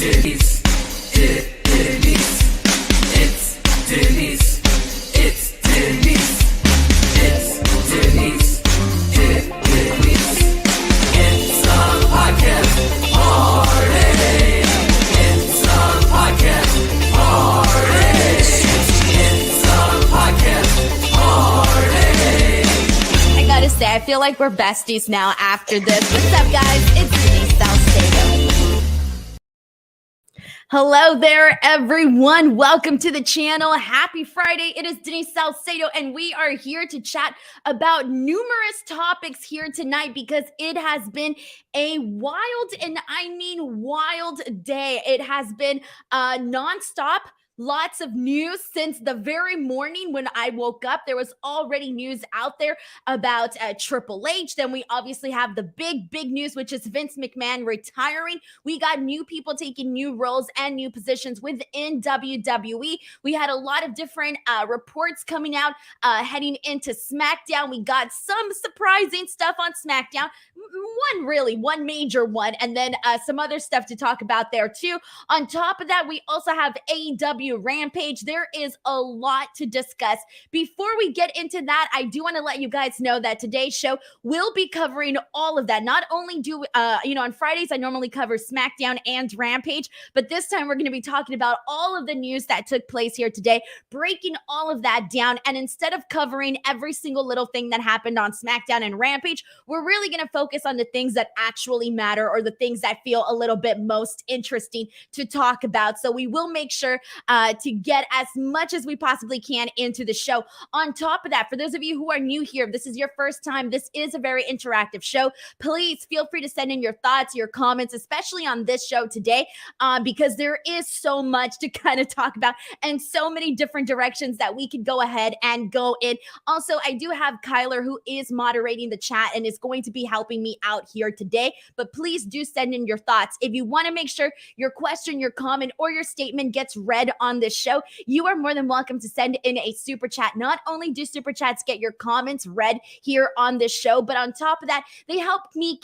Denise, Denise, it's Denise, it's Denise, it's Denise, Denise, it's a podcast party, it's a podcast party, it's a podcast party. I gotta say, I feel like we're besties now after this. What's up, guys? It's Denise Salcedo. Hello there, everyone. Welcome to the channel. Happy Friday. It is Denise Salcedo, and we are here to chat about numerous topics here tonight because it has been a wild, and I mean wild day. It has been nonstop. Lots of news since the very morning when I woke up. There was already news out there about Triple H. Then we obviously have the big news, which is Vince McMahon retiring. We got new people taking new roles and new positions within WWE. We had a lot of different reports coming out heading into SmackDown. We got some surprising stuff on SmackDown. One major one, and then some other stuff to talk about there too. On top of that, we also have AEW Rampage. There is a lot to discuss. Before we get into that, I do want to let you guys know that today's show will be covering all of that. Not only do, on Fridays, I normally cover SmackDown and Rampage, but this time we're going to be talking about all of the news that took place here today, breaking all of that down. And instead of covering every single little thing that happened on SmackDown and Rampage, we're really going to focus on the things that actually matter or the things that feel a little bit most interesting to talk about. So we will make sure to get as much as we possibly can into the show. On top of that, for those of you who are new here, if this is your first time, this is a very interactive show. Please feel free to send in your thoughts, your comments, especially on this show today, because there is so much to kind of talk about and so many different directions that we could go ahead and go in. Also, I do have Kyler who is moderating the chat and is going to be helping me out here today, but please do send in your thoughts. If you want to make sure your question, your comment, or your statement gets read on this show, you are more than welcome to send in a super chat. Not only do super chats get your comments read here on this show, but on top of that, they help me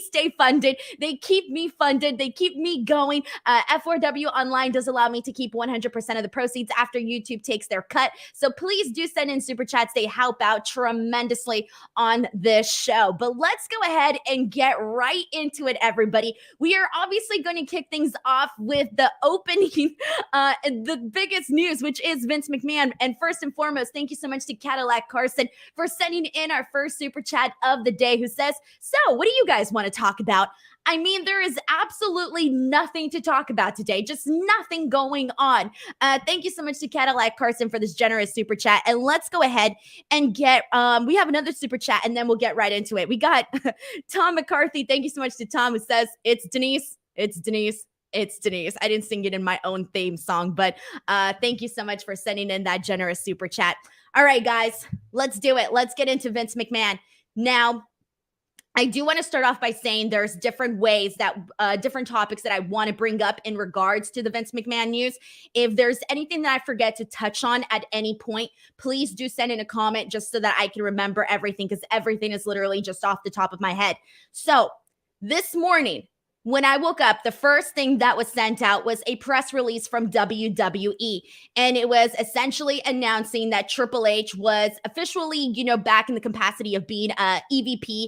stay funded. They keep me funded. They keep me going. F4W Online does allow me to keep 100% of the proceeds after YouTube takes their cut. So please do send in super chats. They help out tremendously on this show. But let's go ahead and get right into it, everybody. We are obviously going to kick things off with the opening, the biggest news, which is Vince McMahon. And first and foremost, thank you so much to Cadillac Carson for sending in our first super chat of the day, who says, so what do you guys want to talk about? I mean, there is absolutely nothing to talk about today, just nothing going on. Thank you so much to Cadillac Carson for this generous super chat. And let's go ahead and get, we have another super chat and then we'll get right into it. We got Tom McCarthy. Thank you so much to Tom, who says, it's Denise, it's Denise. It's Denise. I didn't sing it in my own theme song, but thank you so much for sending in that generous super chat. All right, guys, let's do it. Let's get into Vince McMahon. Now, I do want to start off by saying there's different ways that different topics that I want to bring up in regards to the Vince McMahon news. If there's anything that I forget to touch on at any point, please do send in a comment just so that I can remember everything, because everything is literally just off the top of my head. So this morning, when I woke up, the first thing that was sent out was a press release from WWE, and it was essentially announcing that Triple H was officially, back in the capacity of being EVP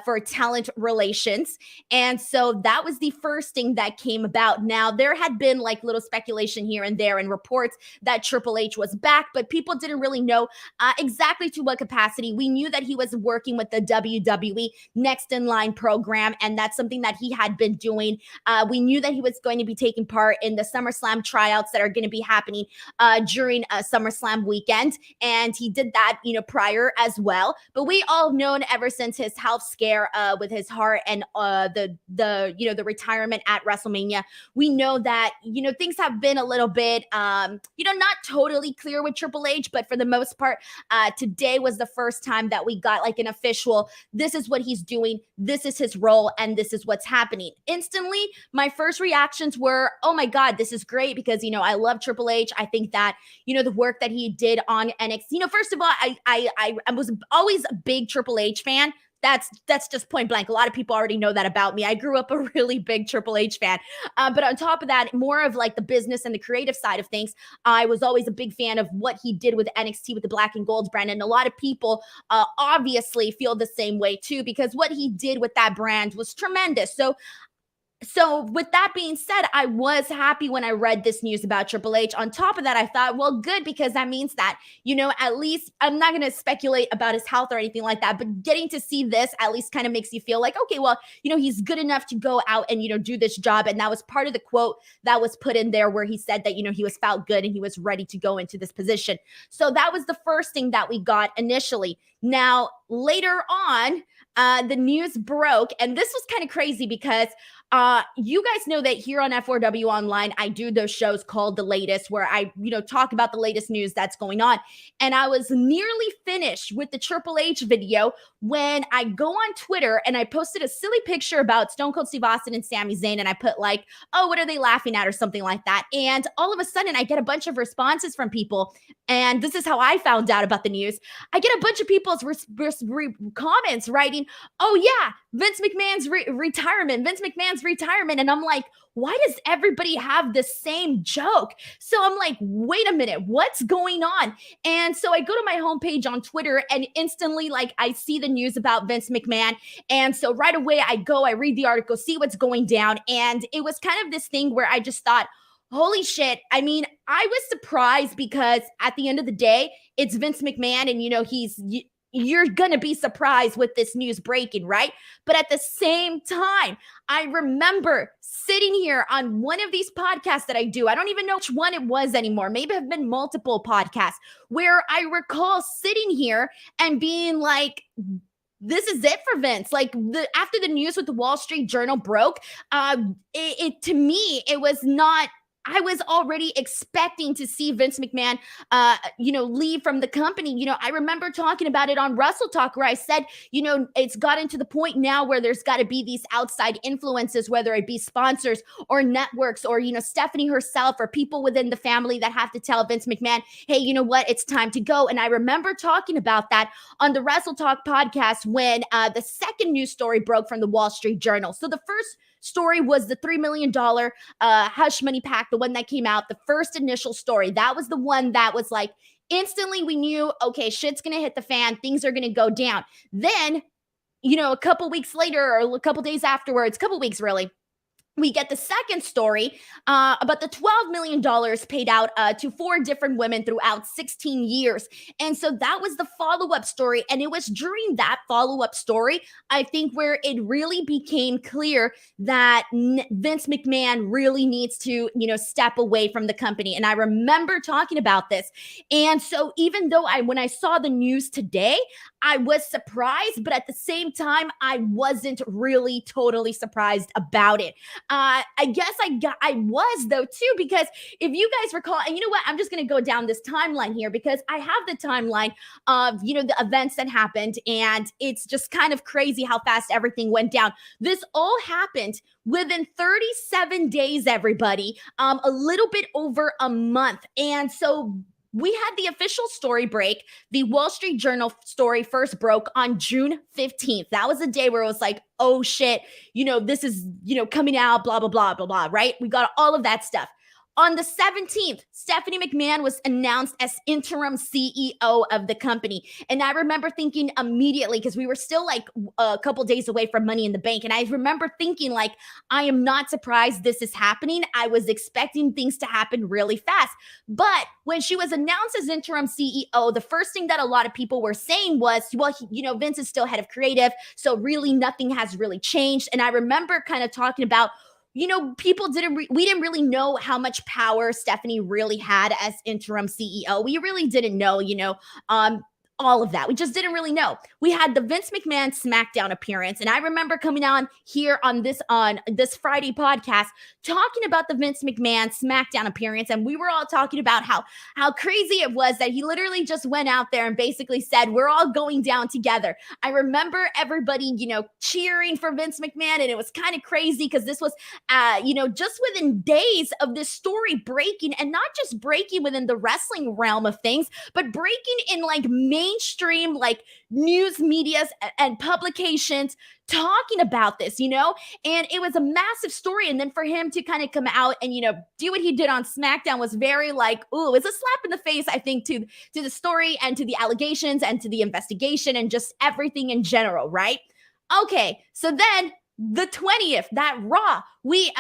for talent relations. And so that was the first thing that came about. Now, there had been like little speculation here and there and reports that Triple H was back, but people didn't really know exactly to what capacity. We knew that he was working with the WWE Next in Line program, and that's something that he had been doing. We knew that he was going to be taking part in the SummerSlam tryouts that are going to be happening during SummerSlam weekend, and he did that, prior as well. But we all known ever since his health scare with his heart and the retirement at WrestleMania, we know that things have been a little bit not totally clear with Triple H, but for the most part, today was the first time that we got like an official, this is what he's doing, this is his role, and this is what's happening. Instantly, my first reactions were, oh my God, this is great because, I love Triple H. I think that, the work that he did on NXT, first of all, I was always a big Triple H fan. That's just point blank. A lot of people already know that about me. I grew up a really big Triple H fan. But on top of that, more of like the business and the creative side of things, I was always a big fan of what he did with NXT with the Black and Gold brand. And a lot of people obviously feel the same way too, because what he did with that brand was tremendous. So with that being said, I was happy when I read this news about Triple H. On top of that, I thought, well, good, because that means that, at least I'm not going to speculate about his health or anything like that, but getting to see this at least kind of makes you feel like, okay, well, he's good enough to go out and, do this job. And that was part of the quote that was put in there where he said that, he was felt good and he was ready to go into this position. So that was the first thing that we got initially. Now, later on, the news broke, and this was kind of crazy because you guys know that here on F4W Online, I do those shows called The Latest where I, talk about the latest news that's going on. And I was nearly finished with the Triple H video when I go on Twitter and I posted a silly picture about Stone Cold Steve Austin and Sami Zayn. And I put like, oh, what are they laughing at or something like that. And all of a sudden I get a bunch of responses from people. And this is how I found out about the news. I get a bunch of people's comments writing, oh yeah, Vince McMahon's retirement. And I'm like, why does everybody have the same joke? So I'm like, wait a minute, what's going on? And so I go to my homepage on Twitter and instantly, like, I see the news about Vince McMahon. And so right away I read the article, see what's going down. And it was kind of this thing where I just thought, holy shit. I mean, I was surprised because at the end of the day, it's Vince McMahon and, you're going to be surprised with this news breaking, right? But at the same time, I remember sitting here on one of these podcasts that I do. I don't even know which one it was anymore. Maybe have been multiple podcasts where I recall sitting here and being like, this is it for Vince. Like after the news with the Wall Street Journal broke, to me, it was not. I was already expecting to see Vince McMahon, leave from the company. I remember talking about it on Wrestle Talk where I said, it's gotten to the point now where there's got to be these outside influences, whether it be sponsors or networks or, Stephanie herself or people within the family that have to tell Vince McMahon, hey, you know what? It's time to go. And I remember talking about that on the Wrestle Talk podcast when the second news story broke from the Wall Street Journal. So the first story was the $3 million hush money pack, the one that came out, the first initial story. That was the one that was like, instantly we knew, okay, shit's going to hit the fan. Things are going to go down. Then, a couple weeks later or a couple days afterwards, couple weeks really, we get the second story about the $12 million paid out to 4 different women throughout 16 years. And so that was the follow-up story. And it was during that follow-up story, I think, where it really became clear that Vince McMahon really needs to, step away from the company. And I remember talking about this. And so even though when I saw the news today, I was surprised, but at the same time, I wasn't really totally surprised about it. I guess I was though too, because if you guys recall, and you know what, I'm just going to go down this timeline here because I have the timeline of, the events that happened, and it's just kind of crazy how fast everything went down. This all happened within 37 days, everybody, a little bit over a month. And so we had the official story break. The Wall Street Journal story first broke on June 15th. That was the day where it was like, oh shit, this is, coming out, blah, blah, blah, blah, blah, right? We got all of that stuff. On the 17th, Stephanie McMahon was announced as interim CEO of the company. And I remember thinking immediately, because we were still like a couple days away from Money in the Bank. And I remember thinking like, I am not surprised this is happening. I was expecting things to happen really fast. But when she was announced as interim CEO, the first thing that a lot of people were saying was, well, Vince is still head of creative. So really nothing has really changed. And I remember kind of talking about, people we didn't really know how much power Stephanie really had as interim CEO. We really didn't know, all of that. We just didn't really know. We had the Vince McMahon Smackdown appearance. And I remember coming on here on this Friday podcast, talking about the Vince McMahon Smackdown appearance. And we were all talking about how crazy it was that he literally just went out there and basically said, we're all going down together. I remember everybody, cheering for Vince McMahon. And it was kind of crazy because this was, just within days of this story breaking, and not just breaking within the wrestling realm of things, but breaking in like main mainstream like news medias and publications talking about this, and it was a massive story. And then for him to kind of come out and, do what he did on SmackDown was very like, ooh, it's a slap in the face, I think, to the story and to the allegations and to the investigation and just everything in general, right? Okay, so then the 20th, that Raw, we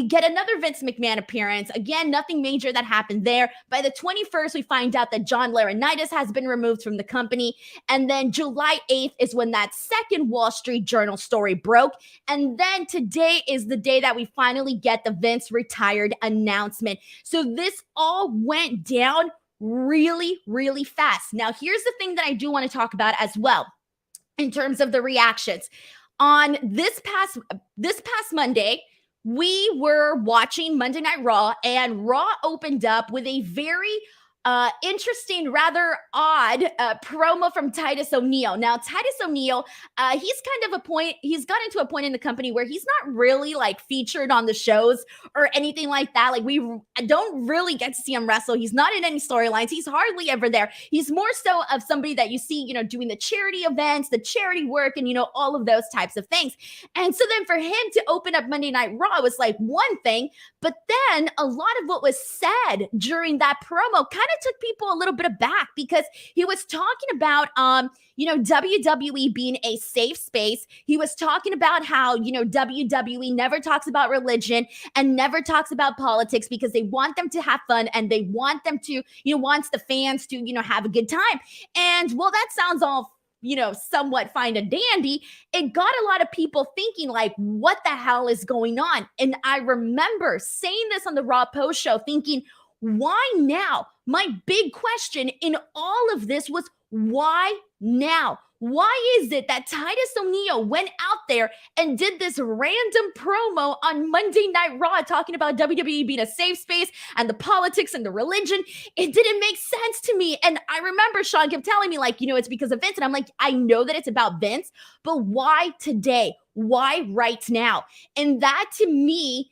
get another Vince McMahon appearance. Again, nothing major that happened there. By the 21st, we find out that John Laurinaitis has been removed from the company. And then July 8th is when that second Wall Street Journal story broke. And then today is the day that we finally get the Vince retired announcement. So this all went down really, really fast. Now, here's the thing that I do want to talk about as well in terms of the reactions. On this past Monday, we were watching Monday Night Raw, and Raw opened up with a very interesting, rather odd promo from Titus O'Neil. Now, Titus O'Neil, he's gotten to a point in the company where he's not really like featured on the shows or anything like that. Like we don't really get to see him wrestle. He's not in any storylines. He's hardly ever there. He's more so of somebody that you see, doing the charity events, the charity work, and, all of those types of things. And so then for him to open up Monday Night Raw was like one thing, but then a lot of what was said during that promo kind of took people a little bit aback because he was talking about, WWE being a safe space. He was talking about how, WWE never talks about religion and never talks about politics because they want them to have fun and they want them to, wants the fans to, have a good time. And well, that sounds all somewhat fine and dandy. It got a lot of people thinking like, what the hell is going on? And I remember saying this on the Raw post show thinking, why now? My big question in all of this was, why now? Why is it that Titus O'Neil went out there and did this random promo on Monday Night Raw talking about WWE being a safe space and the politics and the religion? It didn't make sense to me. And I remember Sean kept telling me like, it's because of Vince. And I'm like, I know that it's about Vince, but why today? Why right now? And that to me,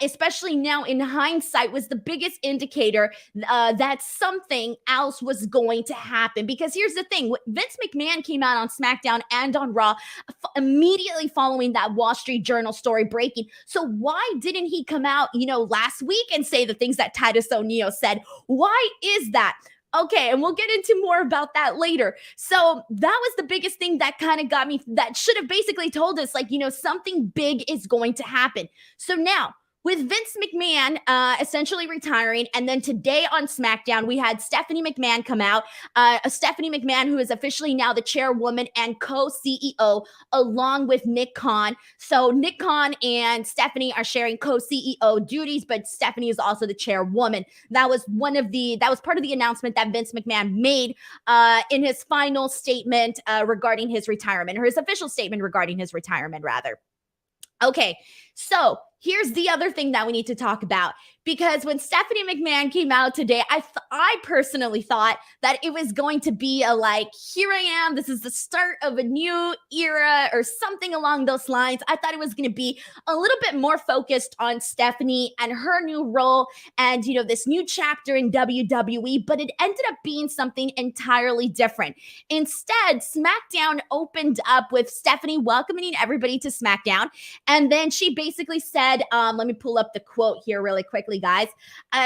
especially now in hindsight, was the biggest indicator that something else was going to happen. Because here's the thing, Vince McMahon came out on SmackDown and on Raw immediately following that Wall Street Journal story breaking. So why didn't he come out, last week and say the things that Titus O'Neil said? Why is that? Okay, and we'll get into more about that later. So that was the biggest thing that kind of got me, that should have basically told us like, something big is going to happen. So now, with Vince McMahon essentially retiring, and then today on SmackDown, we had Stephanie McMahon come out. Stephanie McMahon, who is officially now the chairwoman and co-CEO, along with Nick Khan. So Nick Khan and Stephanie are sharing co-CEO duties, but Stephanie is also the chairwoman. That was part of the announcement that Vince McMahon made in his final statement regarding his retirement, or his official statement regarding his retirement, rather. Okay, so here's the other thing that we need to talk about, because when Stephanie McMahon came out today, I personally thought that it was going to be a like, here I am, this is the start of a new era or something along those lines. I thought it was going to be a little bit more focused on Stephanie and her new role and, this new chapter in WWE, but it ended up being something entirely different. Instead, SmackDown opened up with Stephanie welcoming everybody to SmackDown, and then she basically said, let me pull up the quote here really quickly, guys.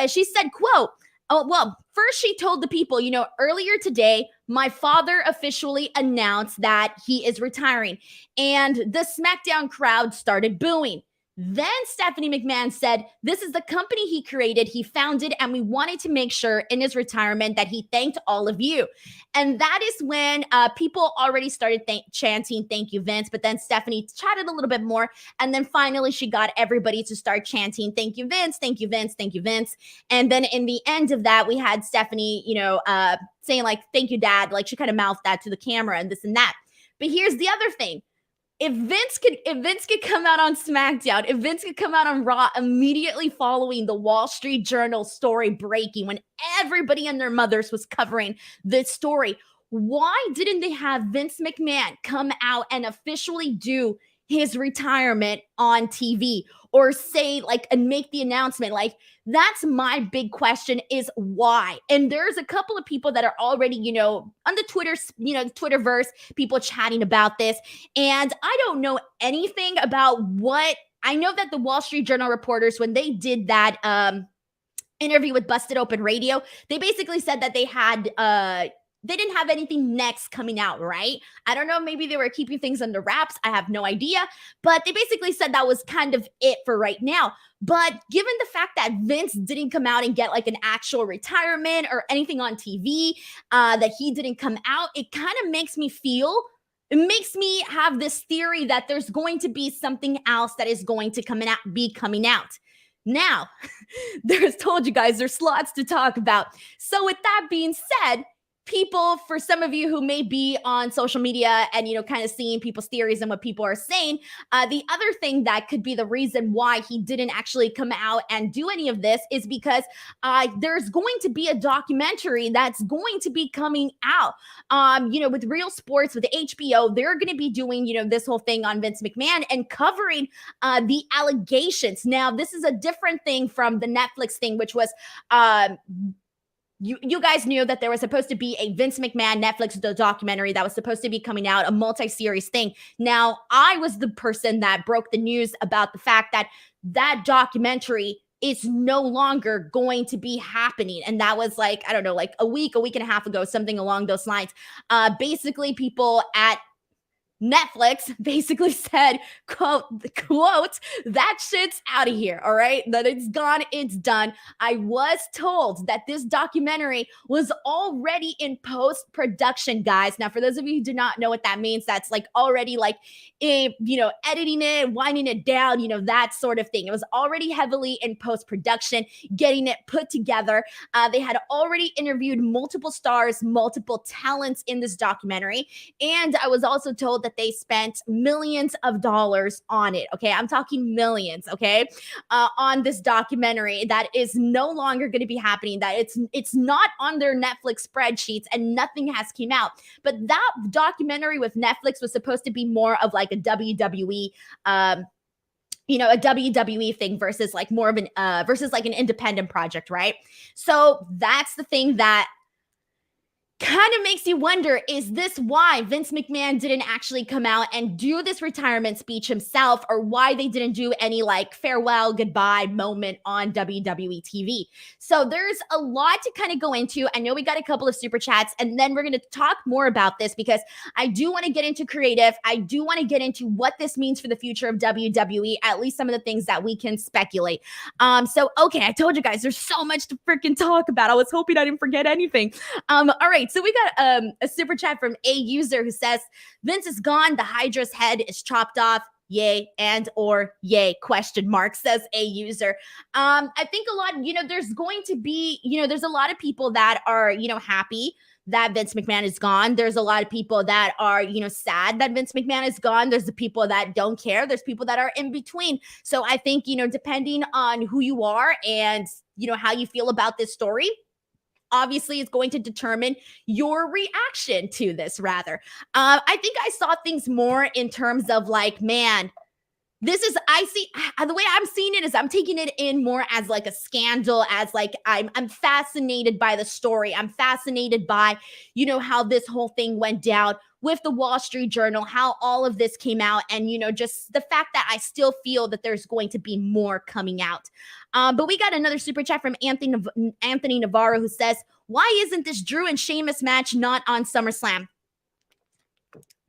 She said, quote, oh, well, first she told the people, earlier today, my father officially announced that he is retiring, and the SmackDown crowd started booing. Then Stephanie McMahon said, this is the company he created, he founded, and we wanted to make sure in his retirement that he thanked all of you. And that is when people already started chanting, thank you, Vince. But then Stephanie chatted a little bit more. And then finally, she got everybody to start chanting, thank you, Vince, thank you, Vince, thank you, Vince. And then in the end of that, we had Stephanie, saying like, thank you, Dad. Like she kind of mouthed that to the camera and this and that. But here's the other thing. If Vince could come out on SmackDown, if Vince could come out on Raw immediately following the Wall Street Journal story breaking, when everybody and their mothers was covering this story, why didn't they have Vince McMahon come out and officially do his retirement on TV? or say like and make the announcement. Like that's my big question is why. And there's a couple of people that are already, on the Twitter, Twitterverse, people chatting about this. And I don't know anything about what I know that the Wall Street Journal reporters, when they did that interview with Busted Open Radio, they basically said that they didn't have anything next coming out, right? I don't know, maybe they were keeping things under wraps. I have no idea. But they basically said that was kind of it for right now. But given the fact that Vince didn't come out and get like an actual retirement or anything on TV, that he didn't come out, it kind of makes me have this theory that there's going to be something else that is going to be coming out. Now, told you guys, there's lots to talk about. So with that being said, people, for some of you who may be on social media and, kind of seeing people's theories and what people are saying, the other thing that could be the reason why he didn't actually come out and do any of this is because there's going to be a documentary that's going to be coming out, with Real Sports, with HBO. They're going to be doing, this whole thing on Vince McMahon and covering the allegations. Now, this is a different thing from the Netflix thing, which was You guys knew that there was supposed to be a Vince McMahon Netflix documentary that was supposed to be coming out, a multi-series thing. Now, I was the person that broke the news about the fact that that documentary is no longer going to be happening. And that was like, I don't know, like a week and a half ago, something along those lines. Basically, people at Netflix basically said, quote, that shit's out of here, all right? That it's gone, it's done. I was told that this documentary was already in post-production, guys. Now, for those of you who do not know what that means, that's like already like, editing it, winding it down, that sort of thing. It was already heavily in post-production, getting it put together. They had already interviewed multiple stars, multiple talents in this documentary. And I was also told that they spent millions of dollars on it. Okay. I'm talking millions. Okay. On this documentary that is no longer going to be happening, that it's not on their Netflix spreadsheets and nothing has came out. But that documentary with Netflix was supposed to be more of like a WWE, a WWE thing versus like more of an, versus like an independent project. Right. So that's the thing that kind of makes you wonder, is this why Vince McMahon didn't actually come out and do this retirement speech himself, or why they didn't do any like farewell, goodbye moment on WWE TV? So there's a lot to kind of go into. I know we got a couple of super chats, and then we're going to talk more about this because I do want to get into creative. I do want to get into what this means for the future of WWE, at least some of the things that we can speculate. Okay, I told you guys there's so much to freaking talk about. I was hoping I didn't forget anything. All right. So we got a super chat from a user who says, Vince is gone. The Hydra's head is chopped off. Yay and or yay, question mark, says a user. I think a lot, there's going to be, there's a lot of people that are, happy that Vince McMahon is gone. There's a lot of people that are, sad that Vince McMahon is gone. There's the people that don't care. There's people that are in between. So I think, depending on who you are and, how you feel about this story, obviously is going to determine your reaction to this, rather. I think I saw things more in terms of like, man, the way I'm seeing it is I'm taking it in more as like a scandal, as like I'm fascinated by the story. I'm fascinated by, how this whole thing went down with the Wall Street Journal, how all of this came out, and, just the fact that I still feel that there's going to be more coming out. But we got another super chat from Anthony Navarro who says, why isn't this Drew and Sheamus match not on SummerSlam?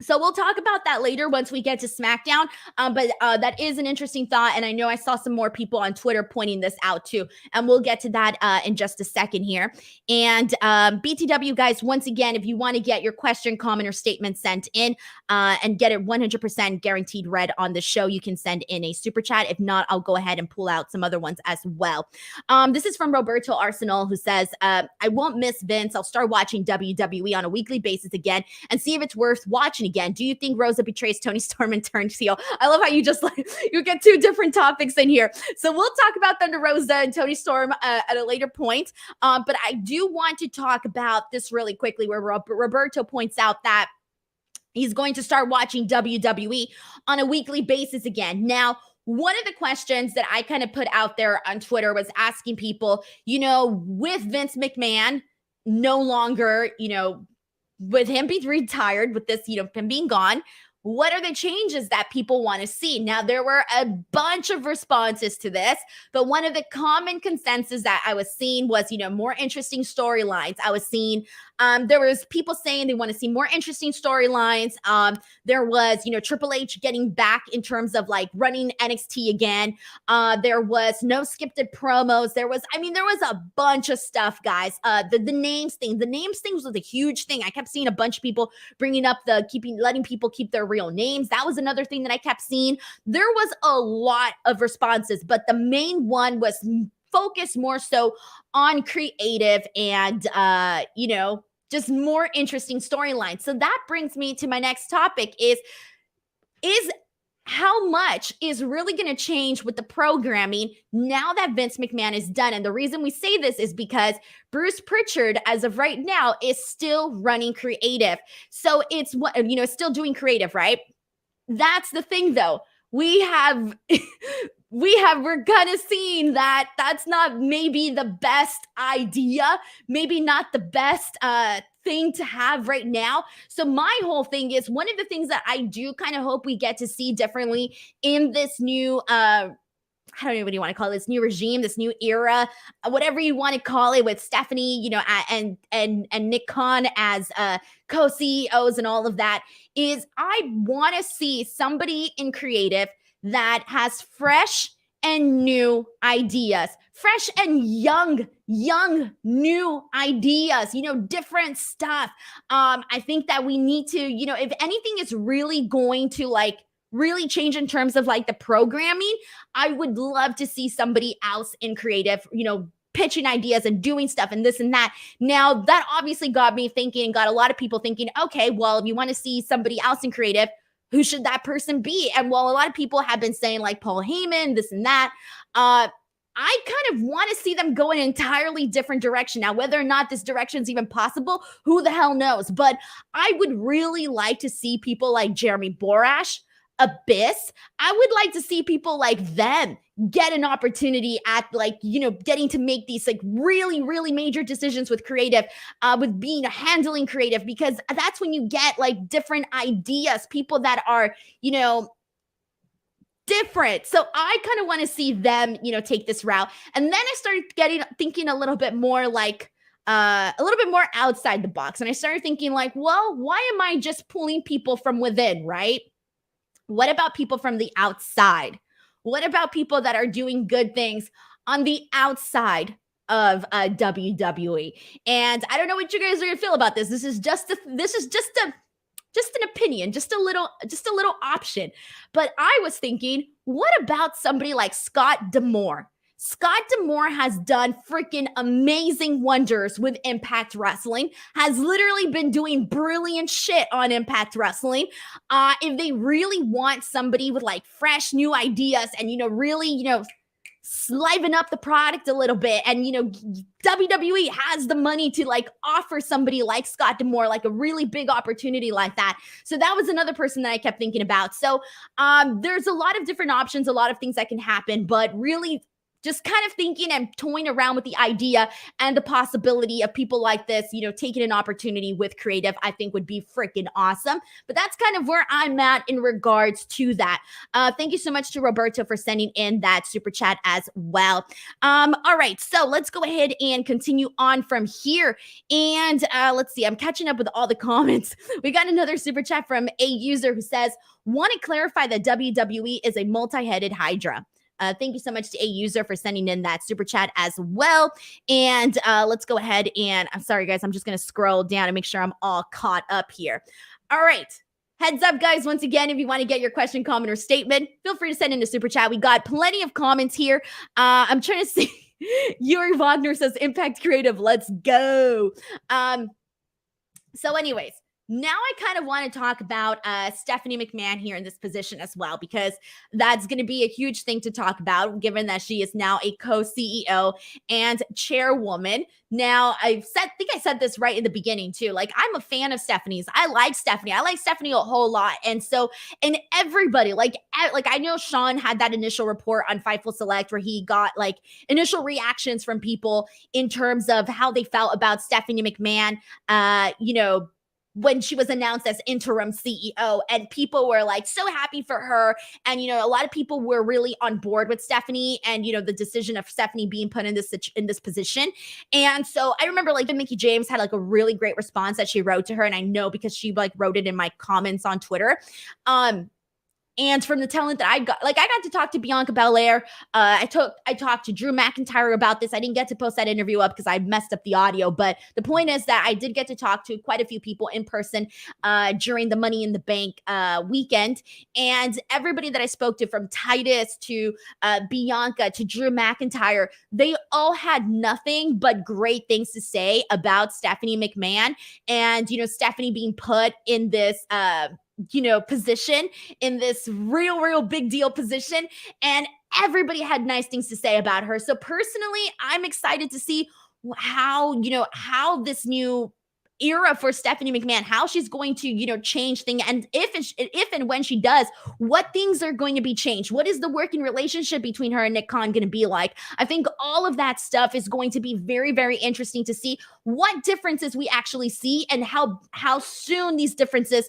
So we'll talk about that later once we get to SmackDown. But that is an interesting thought. And I know I saw some more people on Twitter pointing this out too. And we'll get to that in just a second here. And BTW guys, once again, if you want to get your question, comment, or statement sent in and get it 100% guaranteed read on the show, you can send in a super chat. If not, I'll go ahead and pull out some other ones as well. This is from Roberto Arsenal, who says, I won't miss Vince. I'll start watching WWE on a weekly basis again and see if it's worth watching again. Do you think Rosa betrays Tony Storm and turns heel? I love how you just like, you get two different topics in here. So we'll talk about Thunder Rosa and Tony Storm at a later point. But I do want to talk about this really quickly, where Roberto points out that he's going to start watching WWE on a weekly basis again. Now, one of the questions that I kind of put out there on Twitter was asking people, with Vince McMahon no longer, with him being retired, with this, him being gone, what are the changes that people want to see? Now, there were a bunch of responses to this, but one of the common consensus that I was seeing was, more interesting storylines. I was seeing, there was people saying they want to see more interesting storylines. There was, Triple H getting back in terms of like running NXT again. There was no scripted promos. There was a bunch of stuff, guys. The names thing was a huge thing. I kept seeing a bunch of people bringing up letting people keep their real names. That was another thing that I kept seeing. There was a lot of responses, but the main one was focused more so on creative and, just more interesting storylines. So that brings me to my next topic is how much is really going to change with the programming now that Vince McMahon is done. And the reason we say this is because Bruce Pritchard, as of right now, is still running creative. So it's still doing creative, right? That's the thing, though. We're kind of seeing that that's not maybe the best idea, maybe not the best thing to have right now. So my whole thing is, one of the things that I do kind of hope we get to see differently in this new I don't know what you want to call it, this new regime, this new era, whatever you want to call it, with Stephanie, and Nick Khan as co-CEOs and all of that, is I want to see somebody in creative that has fresh and new ideas, fresh and young, new ideas, different stuff. I think that we need to, if anything is really going to really change in terms of the programming, I would love to see somebody else in creative, pitching ideas and doing stuff and this and that. Now, that obviously got me thinking, got a lot of people thinking, okay, well, if you want to see somebody else in creative, who should that person be? And while a lot of people have been saying Paul Heyman, this and that, I kind of want to see them go in an entirely different direction. Now, whether or not this direction is even possible, who the hell knows? But I would really like to see people like Jeremy Borash, Abyss. I would like to see people like them get an opportunity at getting to make these really, really major decisions with creative, with handling creative, because that's when you get different ideas, people that are, different. So I kind of want to see them, take this route. And then I started thinking a little bit more outside the box. And I started thinking well, why am I just pulling people from within, right? What about people from the outside? What about people that are doing good things on the outside of WWE? And I don't know what you guys are gonna feel about this. This is just an opinion, just a little option. But I was thinking, what about somebody like Scott D'Amore? Scott D'Amore has done freaking amazing wonders with Impact Wrestling, has literally been doing brilliant shit on Impact Wrestling. If they really want somebody with fresh new ideas and, really, liven up the product a little bit, and, WWE has the money to offer somebody like Scott D'Amore a really big opportunity like that. So that was another person that I kept thinking about. So there's a lot of different options, a lot of things that can happen, but really just kind of thinking and toying around with the idea and the possibility of people like this, taking an opportunity with creative, I think would be freaking awesome. But that's kind of where I'm at in regards to that. Thank you so much to Roberto for sending in that super chat as well. All right, so let's go ahead and continue on from here. And let's see, I'm catching up with all the comments. We got another super chat from a user who says, want to clarify that WWE is a multi-headed Hydra. Thank you so much to a user for sending in that super chat as well. And let's go ahead and, I'm sorry, guys, I'm just going to scroll down and make sure I'm all caught up here. All right. Heads up, guys. Once again, if you want to get your question, comment, or statement, feel free to send in a super chat. We got plenty of comments here. I'm trying to see. Yuri Wagner says, Impact Creative, let's go. So anyways, Now I kind of want to talk about Stephanie McMahon here in this position as well, because that's going to be a huge thing to talk about, given that she is now a co-CEO and chairwoman. Now, think I said this right in the beginning too. Like, I'm a fan of Stephanie's. I like Stephanie. I like Stephanie a whole lot. And so, and everybody, like I know Sean had that initial report on Fightful Select where he got like initial reactions from people in terms of how they felt about Stephanie McMahon, when she was announced as interim CEO, and people were like so happy for her. And, a lot of people were really on board with Stephanie and, the decision of Stephanie being put in this position. And so I remember like Mickey James had like a really great response that she wrote to her. And I know because she like wrote it in my comments on Twitter. And from the talent that I got to talk to Bianca Belair. I talked to Drew McIntyre about this. I didn't get to post that interview up because I messed up the audio. But the point is that I did get to talk to quite a few people in person during the Money in the Bank weekend. And everybody that I spoke to, from Titus to Bianca to Drew McIntyre, they all had nothing but great things to say about Stephanie McMahon. And, Stephanie being put in this position, in this real big deal position, and everybody had nice things to say about her. So personally, I'm excited to see how this new era for Stephanie McMahon, how she's going to, change things. And if and when she does, what things are going to be changed? What is the working relationship between her and Nick Khan going to be like? I think all of that stuff is going to be very, very interesting to see what differences we actually see and how soon these differences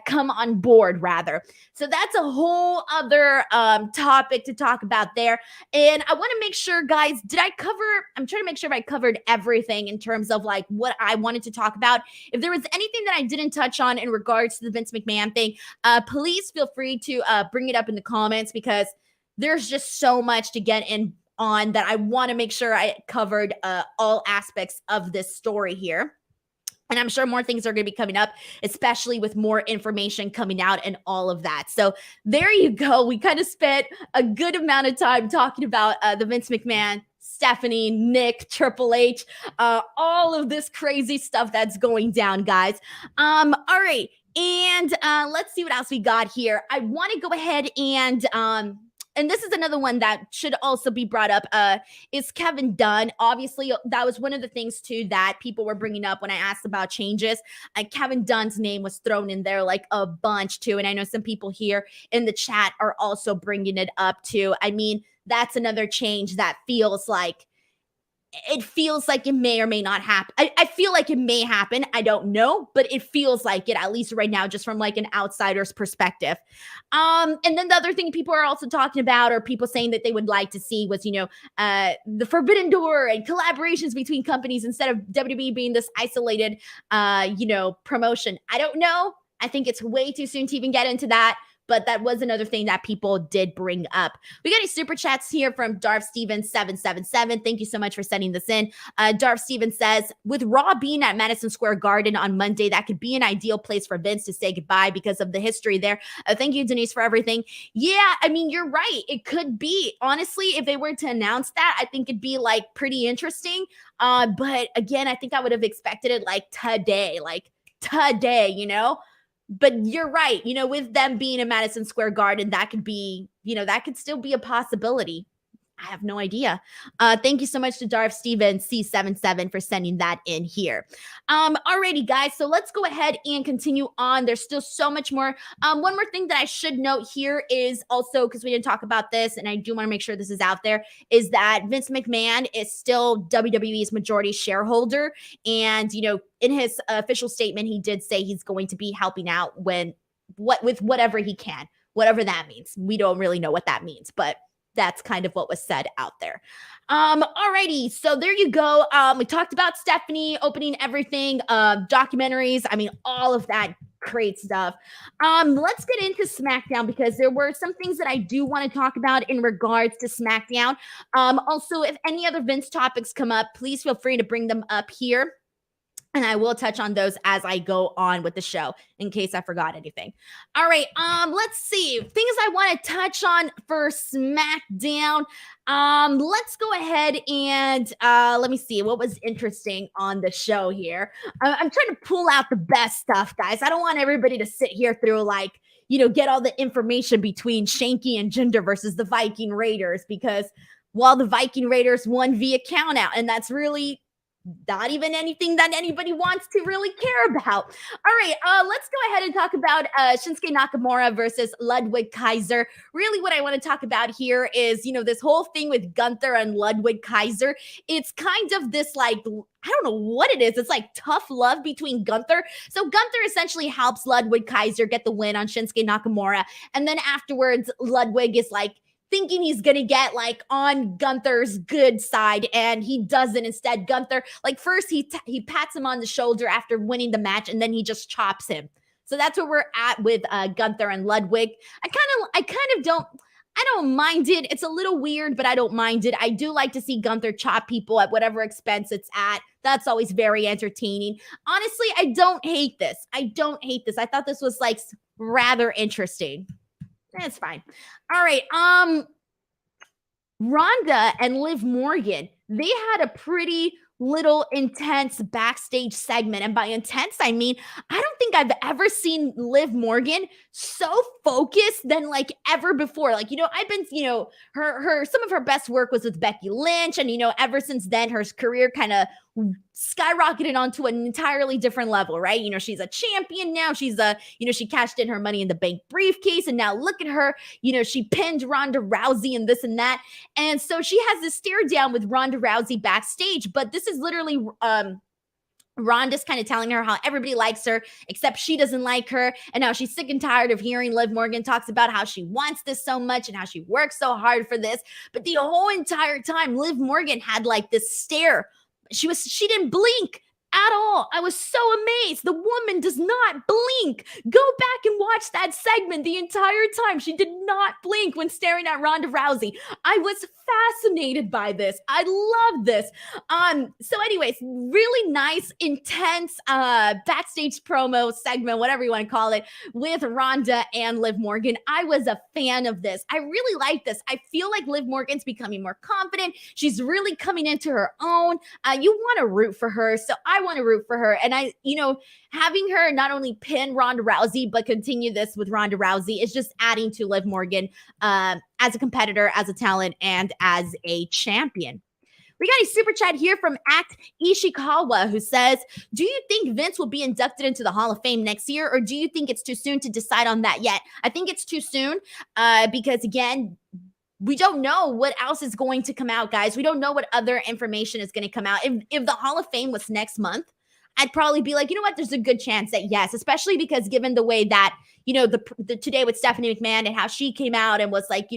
come on board, rather. So that's a whole other topic to talk about there. And I want to make sure, guys, I'm trying to make sure I covered everything in terms of like what I wanted to talk about. If there was anything that I didn't touch on in regards to the Vince McMahon thing, please feel free to bring it up in the comments, because there's just so much to get in on that I want to make sure I covered all aspects of this story here. And I'm sure more things are going to be coming up, especially with more information coming out and all of that. So there you go. We kind of spent a good amount of time talking about the Vince McMahon, Stephanie, Nick, Triple H, all of this crazy stuff that's going down, guys. All right. And let's see what else we got here. I want to go ahead and this is another one that should also be brought up, is Kevin Dunn. Obviously, that was one of the things, too, that people were bringing up when I asked about changes. Kevin Dunn's name was thrown in there like a bunch, too. And I know some people here in the chat are also bringing it up, too. I mean, that's another change that feels like it may or may not happen. I feel like it may happen. I don't know, but it feels like it, at least right now, just from like an outsider's perspective. And then the other thing people are also talking about, or people saying that they would like to see, was, the Forbidden Door and collaborations between companies instead of WWE being this isolated, promotion. I don't know. I think it's way too soon to even get into that. But that was another thing that people did bring up. We got any super chats here from Darth Stevens 777. Thank you so much for sending this in. Darth Stevens says, with Raw being at Madison Square Garden on Monday, that could be an ideal place for Vince to say goodbye because of the history there. Thank you, Denise, for everything. Yeah, I mean, you're right. It could be. Honestly, if they were to announce that, I think it'd be like pretty interesting. But again, I think I would have expected it like today, But you're right. With them being in Madison Square Garden, that could be, that could still be a possibility. I have no idea. Thank you so much to Darth Stevens C77 for sending that in here. Alrighty, guys. So let's go ahead and continue on. There's still so much more. One more thing that I should note here is also, because we didn't talk about this, and I do want to make sure this is out there, is that Vince McMahon is still WWE's majority shareholder. And, in his official statement, he did say he's going to be helping out with whatever he can, whatever that means. We don't really know what that means, but that's kind of what was said out there. Alrighty, so there you go. We talked about Stephanie opening everything, documentaries. I mean, all of that great stuff. Let's get into SmackDown, because there were some things that I do want to talk about in regards to SmackDown. Also, if any other Vince topics come up, please feel free to bring them up here. And I will touch on those as I go on with the show in case I forgot anything. All right, let's see. Things I want to touch on for SmackDown. Let's go ahead and let me see what was interesting on the show here. I'm trying to pull out the best stuff, guys. I don't want everybody to sit here through like, get all the information between Shanky and Jinder versus the Viking Raiders, because while the Viking Raiders won via count out, and that's really not even anything that anybody wants to really care about. All right, let's go ahead and talk about Shinsuke Nakamura versus Ludwig Kaiser. Really what I want to talk about here is, this whole thing with Gunther and Ludwig Kaiser. It's kind of this like, I don't know what it is. It's like tough love between Gunther. So Gunther essentially helps Ludwig Kaiser get the win on Shinsuke Nakamura. And then afterwards, Ludwig is like, thinking he's gonna get like on Gunther's good side, and he doesn't. Instead, Gunther, like first he pats him on the shoulder after winning the match, and then he just chops him. So that's where we're at with Gunther and Ludwig. I don't mind it. It's a little weird, but I don't mind it. I do like to see Gunther chop people at whatever expense it's at. That's always very entertaining. Honestly, I don't hate this. I thought this was like rather interesting. It's fine. All right. Rhonda and Liv Morgan, they had a pretty little intense backstage segment. And by intense, I mean, I don't think I've ever seen Liv Morgan so focused than like ever before. Like, I've been, some of her best work was with Becky Lynch. And, ever since then, her career kind of skyrocketed onto an entirely different level, right? She's a champion now. She's she cashed in her Money in the Bank briefcase, and now look at her. She pinned Ronda Rousey and this and that. And so she has this stare down with Ronda Rousey backstage, but this is literally Ronda's kind of telling her how everybody likes her, except she doesn't like her. And now she's sick and tired of hearing Liv Morgan talks about how she wants this so much and how she works so hard for this. But the whole entire time, Liv Morgan had like this stare. She didn't blink at all. I was so amazed. The woman does not blink. Go back and watch that segment the entire time. She did not blink when staring at Ronda Rousey. I was fascinated by this. I love this. So anyways, really nice, intense backstage promo segment, whatever you want to call it, with Ronda and Liv Morgan. I was a fan of this. I really like this. I feel like Liv Morgan's becoming more confident. She's really coming into her own. You want to root for her. So I want to root for her. And having her not only pin Ronda Rousey, but continue this with Ronda Rousey is just adding to Liv Morgan as a competitor, as a talent, and as a champion. We got a super chat here from Ishikawa who says, do you think Vince will be inducted into the Hall of Fame next year, or do you think it's too soon to decide on that yet? I think it's too soon because, again, we don't know what else is going to come out, guys. We don't know what other information is going to come out. If the Hall of Fame was next month, I'd probably be like, there's a good chance that yes, especially because given the way that, the Today with Stephanie McMahon and how she came out and was like,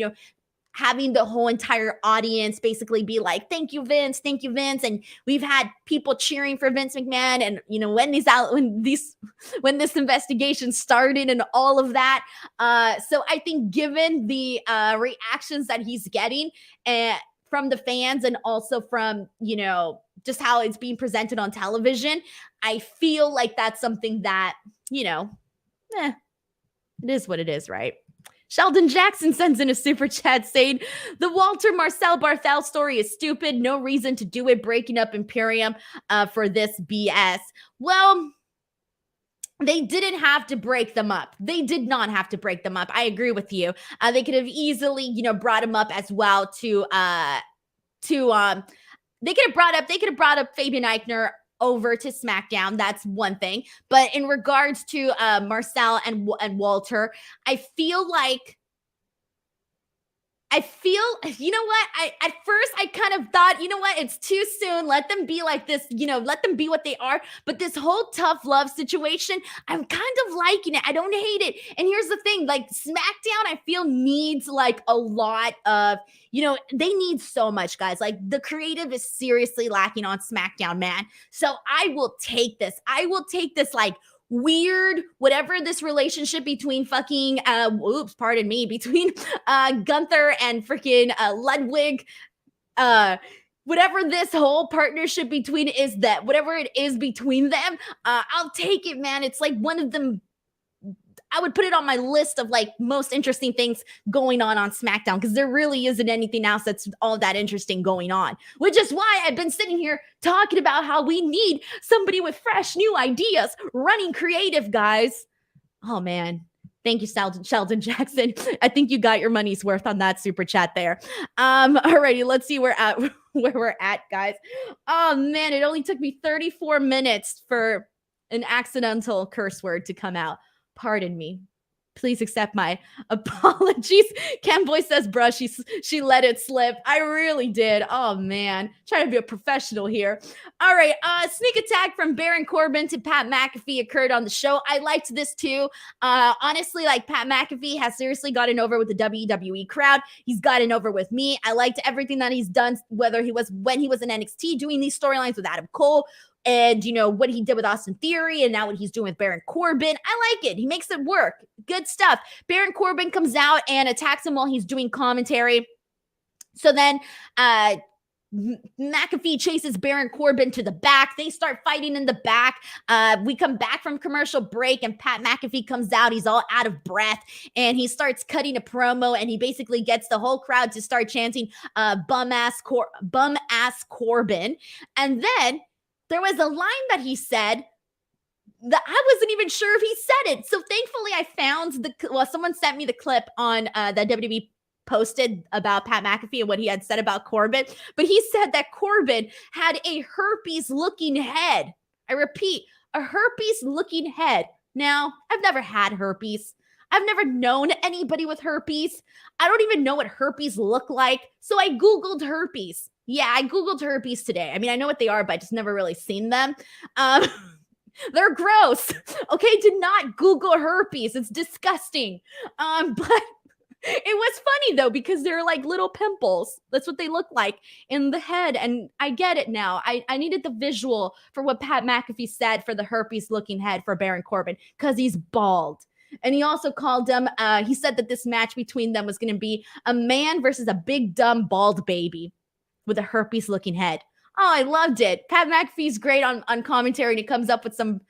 having the whole entire audience basically be like, thank you, Vince. And we've had people cheering for Vince McMahon. And, when this investigation started and all of that. So I think given the reactions that he's getting from the fans and also from, just how it's being presented on television, I feel like that's something that, it is what it is, right? Sheldon Jackson sends in a super chat saying, the Walter Marcel Barthel story is stupid. No reason to do it. Breaking up Imperium for this BS. Well, they didn't have to break them up. They did not have to break them up. I agree with you. They could have easily, brought him up as well they could have brought up Fabian Eichner over to SmackDown. That's one thing. But in regards to Marcel and Walter, I feel, you know what? At first I kind of thought, it's too soon. Let them be like this, let them be what they are. But this whole tough love situation, I'm kind of liking it. I don't hate it. And here's the thing, like SmackDown, I feel needs like a lot of, they need so much, guys. Like the creative is seriously lacking on SmackDown, man. So I will take this. Like weird, whatever this relationship between between Gunther and freaking Ludwig, whatever this whole partnership between is that, whatever it is between them, I'll take it, man. It's like one of them. I would put it on my list of like most interesting things going on SmackDown, because there really isn't anything else that's all that interesting going on, which is why I've been sitting here talking about how we need somebody with fresh new ideas running creative, guys. Oh man. Thank you, Sheldon Jackson. I think you got your money's worth on that super chat there. Alrighty, let's see where we're at, guys. Oh man, it only took me 34 minutes for an accidental curse word to come out. Pardon me. Please accept my apologies. Camboy says, bruh, she let it slip. I really did. Oh, man. Trying to be a professional here. All right. Sneak attack from Baron Corbin to Pat McAfee occurred on the show. I liked this too. Honestly, like Pat McAfee has seriously gotten over with the WWE crowd. He's gotten over with me. I liked everything that he's done, whether he was when he was in NXT doing these storylines with Adam Cole, and, you know, what he did with Austin Theory, and now what he's doing with Baron Corbin. I like it. He makes it work. Good stuff. Baron Corbin comes out and attacks him while he's doing commentary. So then McAfee chases Baron Corbin to the back. They start fighting in the back. We come back from commercial break, and Pat McAfee comes out. He's all out of breath, and he starts cutting a promo, and he basically gets the whole crowd to start chanting bum ass Corbin. And then there was a line that he said that I wasn't even sure if he said it. So thankfully I found someone sent me the clip on that WWE posted about Pat McAfee and what he had said about Corbin. But he said that Corbin had a herpes looking head. I repeat, a herpes looking head. Now, I've never had herpes. I've never known anybody with herpes. I don't even know what herpes look like. So I Googled herpes. Yeah, I Googled herpes today. I mean, I know what they are, but I just never really seen them. They're gross. Okay, do not Google herpes. It's disgusting. But it was funny though, because they're like little pimples. That's what they look like in the head. And I get it now. I needed the visual for what Pat McAfee said for the herpes looking head for Baron Corbin, because he's bald. And he also called him, he said that this match between them was going to be a man versus a big, dumb, bald baby with a herpes-looking head. Oh, I loved it. Pat McAfee's great on commentary, and he comes up with some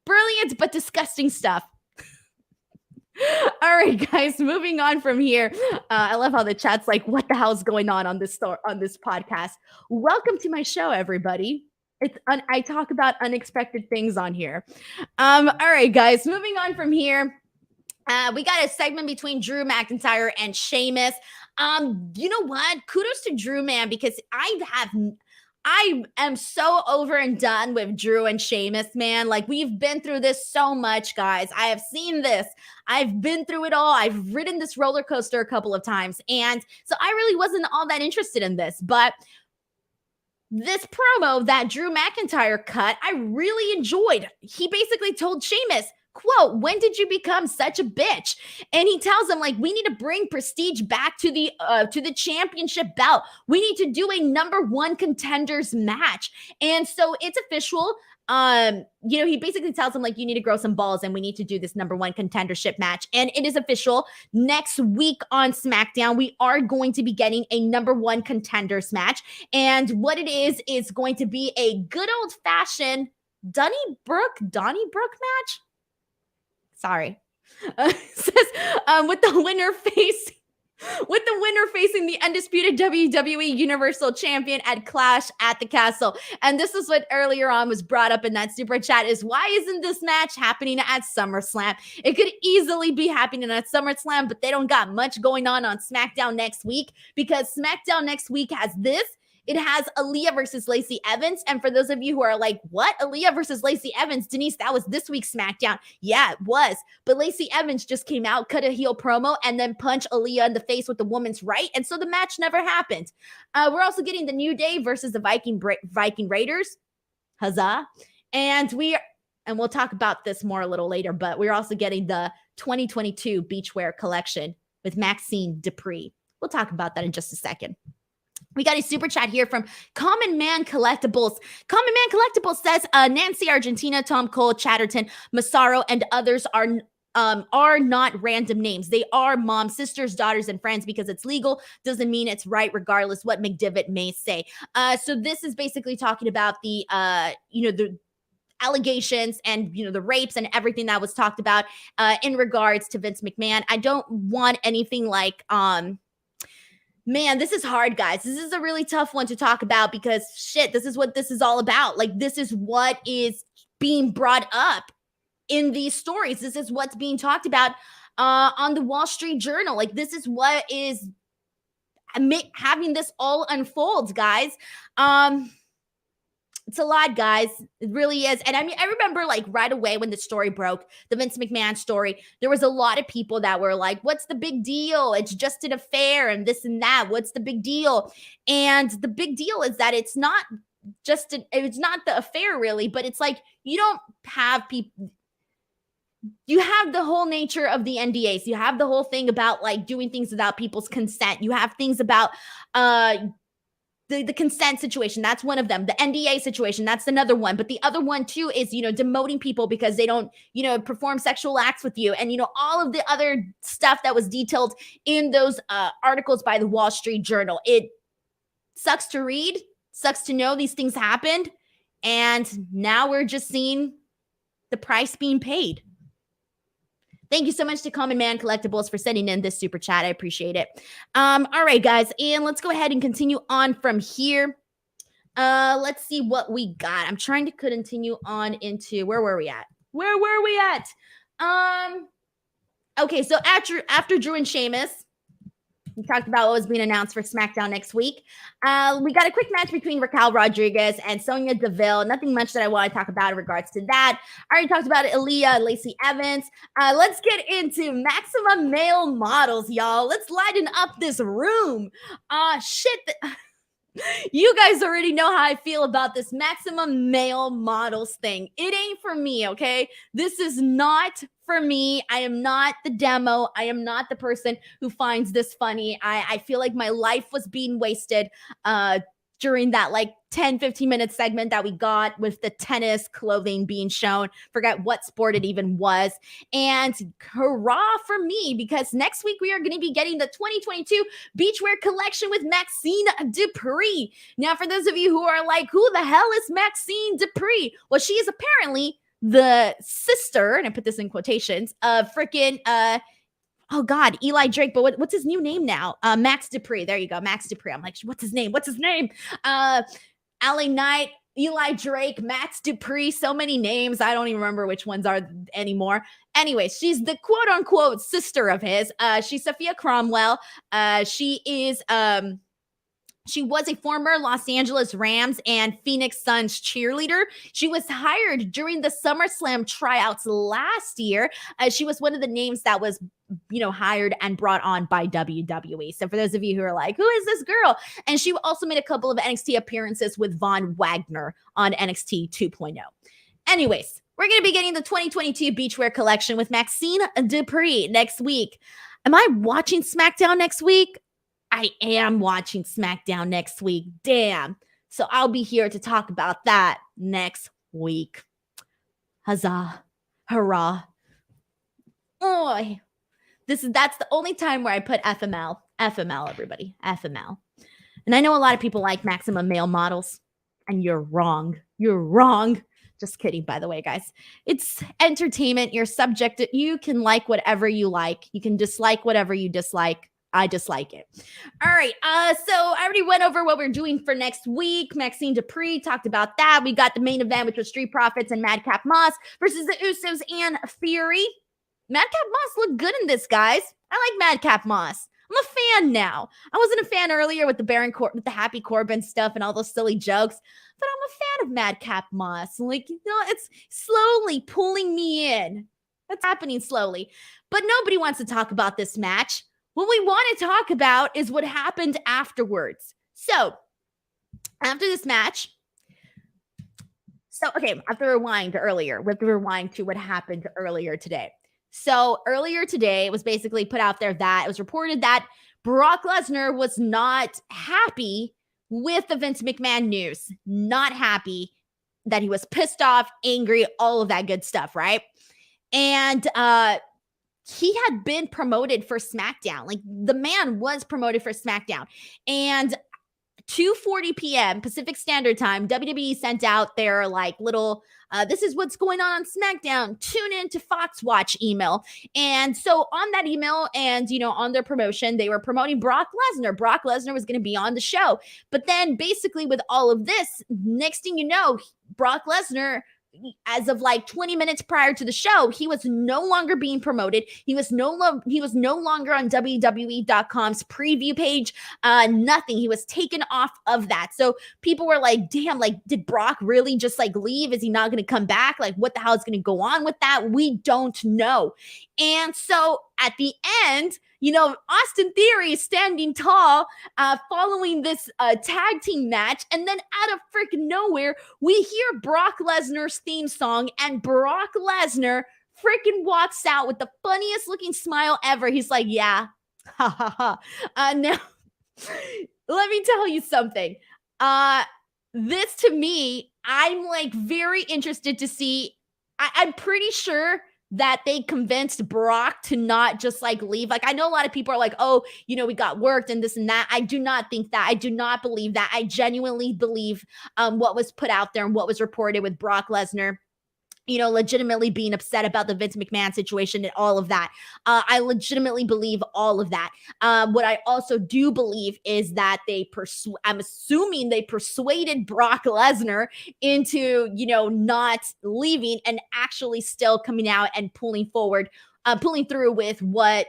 brilliant but disgusting stuff. All right, guys, moving on from here. I love how the chat's like, what the hell's going on this podcast? Welcome to my show, everybody. I talk about unexpected things on here. All right, guys, moving on from here. We got a segment between Drew McIntyre and Sheamus. You know what? Kudos to Drew, man, because I am so over and done with Drew and Sheamus, man. Like, we've been through this so much, guys. I have seen this. I've been through it all. I've ridden this roller coaster a couple of times. And so I really wasn't all that interested in this. But this promo that Drew McIntyre cut, I really enjoyed. He basically told Sheamus, quote, when did you become such a bitch? And he tells him, like, we need to bring prestige back to the championship belt. We need to do a number one contenders match. And so it's official. He basically tells him, like, you need to grow some balls and we need to do this number one contendership match. And it is official. Next week on SmackDown, we are going to be getting a number one contenders match. And what it is going to be a good old fashioned Donnybrook match. Sorry. Says with the winner facing the undisputed WWE Universal Champion at Clash at the Castle. And this is what earlier on was brought up in that super chat, is why isn't this match happening at SummerSlam? It could easily be happening at SummerSlam, but they don't got much going on SmackDown next week, because SmackDown next week has this. It has Aaliyah versus Lacey Evans. And for those of you who are like, what? Aaliyah versus Lacey Evans? Denise, that was this week's SmackDown. Yeah, it was. But Lacey Evans just came out, cut a heel promo, and then punched Aaliyah in the face with the woman's right. And so the match never happened. We're also getting the New Day versus the Viking Raiders. Huzzah. And we'll talk about this more a little later, but we're also getting the 2022 Beachwear collection with Maxine Dupree. We'll talk about that in just a second. We got a super chat here from Common Man Collectibles. Common Man Collectibles says, Nancy Argentina, Tom Cole, Chatterton, Massaro, and others are are not random names. They are moms, sisters, daughters, and friends because it's legal. Doesn't mean it's right, regardless what McDivitt may say. So this is basically talking about the allegations and the rapes and everything that was talked about in regards to Vince McMahon. I don't want anything like man, this is hard, guys. This is a really tough one to talk about because shit, this is what this is all about. Like, this is what is being brought up in these stories. This is what's being talked about on the Wall Street Journal. Like, this is what is having this all unfold, guys. It's a lot, guys. It really is. And I mean, I remember like right away when the story broke, the Vince McMahon story, there was a lot of people that were like, what's the big deal? It's just an affair and this and that. What's the big deal? And the big deal is that it's not just, it's not the affair really, but it's like, you don't have people, you have the whole nature of the NDAs. You have the whole thing about like doing things without people's consent. You have things about, the consent situation, that's one of them. The NDA situation, that's another one. But the other one too is, demoting people because they don't, perform sexual acts with you. And, all of the other stuff that was detailed in those articles by the Wall Street Journal. It sucks to read, sucks to know these things happened. And now we're just seeing the price being paid. Thank you so much to Common Man Collectibles for sending in this super chat. I appreciate it. All right, guys, and let's go ahead and continue on from here. Let's see what we got. I'm trying to continue on into where were we at? Okay, so after Drew and Sheamus, we talked about what was being announced for SmackDown next week. We got a quick match between Raquel Rodriguez and Sonya Deville. Nothing much that I want to talk about in regards to that. I already talked about Aaliyah and Lacey Evans. Let's get into Maximum Male Models, y'all. Let's lighten up this room. You guys already know how I feel about this Maximum Male Models thing. It ain't for me, okay? This is not for me. I am not the demo. I am not the person who finds this funny. I feel like my life was being wasted during that like 10-15 minute segment that we got with the tennis clothing being shown. Forget what sport it even was. And hurrah for me, because next week we are going to be getting the 2022 Beachwear collection with Maxine Dupree. Now, for those of you who are like, who the hell is Maxine Dupree? Well, she is apparently the sister, and I put this in quotations, of freaking oh God, Eli Drake, but what's his new name now? Max Dupree. There you go, Max Dupree. I'm like, what's his name? LA Knight, Eli Drake, Max Dupree, so many names. I don't even remember which ones are anymore. Anyway, she's the quote unquote sister of his. She's Sophia Cromwell. She was a former Los Angeles Rams and Phoenix Suns cheerleader. She was hired during the SummerSlam tryouts last year. She was one of the names that was, hired and brought on by WWE. So for those of you who are like, who is this girl? And she also made a couple of NXT appearances with Von Wagner on NXT 2.0. Anyways, we're going to be getting the 2022 Beachwear collection with Maxine Dupree next week. Am I watching SmackDown next week? I am watching SmackDown next week. Damn. So I'll be here to talk about that next week. Huzzah. Hurrah. Oi. That's the only time where I put FML. FML, everybody. FML. And I know a lot of people like Maximum Male Models, and you're wrong. You're wrong. Just kidding, by the way, guys. It's entertainment. You're subject. You can like whatever you like. You can dislike whatever you dislike. I dislike it. All right. So I already went over what we're doing for next week. Maxine Dupree talked about that. We got the main event, which was Street Profits and Madcap Moss versus the Usos and Fury. Madcap Moss looked good in this, guys. I like Madcap Moss. I'm a fan now. I wasn't a fan earlier with with the Happy Corbin stuff and all those silly jokes, but I'm a fan of Madcap Moss. Like, it's slowly pulling me in. That's happening slowly. But nobody wants to talk about this match. What we want to talk about is what happened afterwards. So, after this match, I have to rewind earlier. We have to rewind to what happened earlier today. So, earlier today, it was basically put out there that it was reported that Brock Lesnar was not happy with the Vince McMahon news. Not happy, that he was pissed off, angry, all of that good stuff, right? And he had been promoted for SmackDown. Like, the man was promoted for SmackDown. And 2:40 p.m. Pacific Standard Time, WWE sent out their like little this is what's going on SmackDown. Tune in to Fox Watch email. And so on that email and, on their promotion, they were promoting Brock Lesnar. Brock Lesnar was going to be on the show. But then basically with all of this, next thing you know, Brock Lesnar, as of like 20 minutes prior to the show, he was no longer being promoted. He was no longer on WWE.com's preview page. Nothing. He was taken off of that. So people were like, damn, like, did Brock really just like leave? Is he not going to come back? Like, what the hell is going to go on with that? We don't know. And so at the end, Austin Theory is standing tall following this tag team match. And then out of freaking nowhere, we hear Brock Lesnar's theme song, and Brock Lesnar freaking walks out with the funniest looking smile ever. He's like, yeah, ha ha ha. Now, let me tell you something. This to me, I'm like very interested to see. I'm pretty sure that they convinced Brock to not just like leave. Like, I know a lot of people are like, oh, we got worked and this and that. I do not think that. I do not believe that. I genuinely believe what was put out there and what was reported with Brock Lesnar, legitimately being upset about the Vince McMahon situation and all of that. I legitimately believe all of that. What I also do believe is that I'm assuming they persuaded Brock Lesnar into, not leaving and actually still coming out and pulling through with what,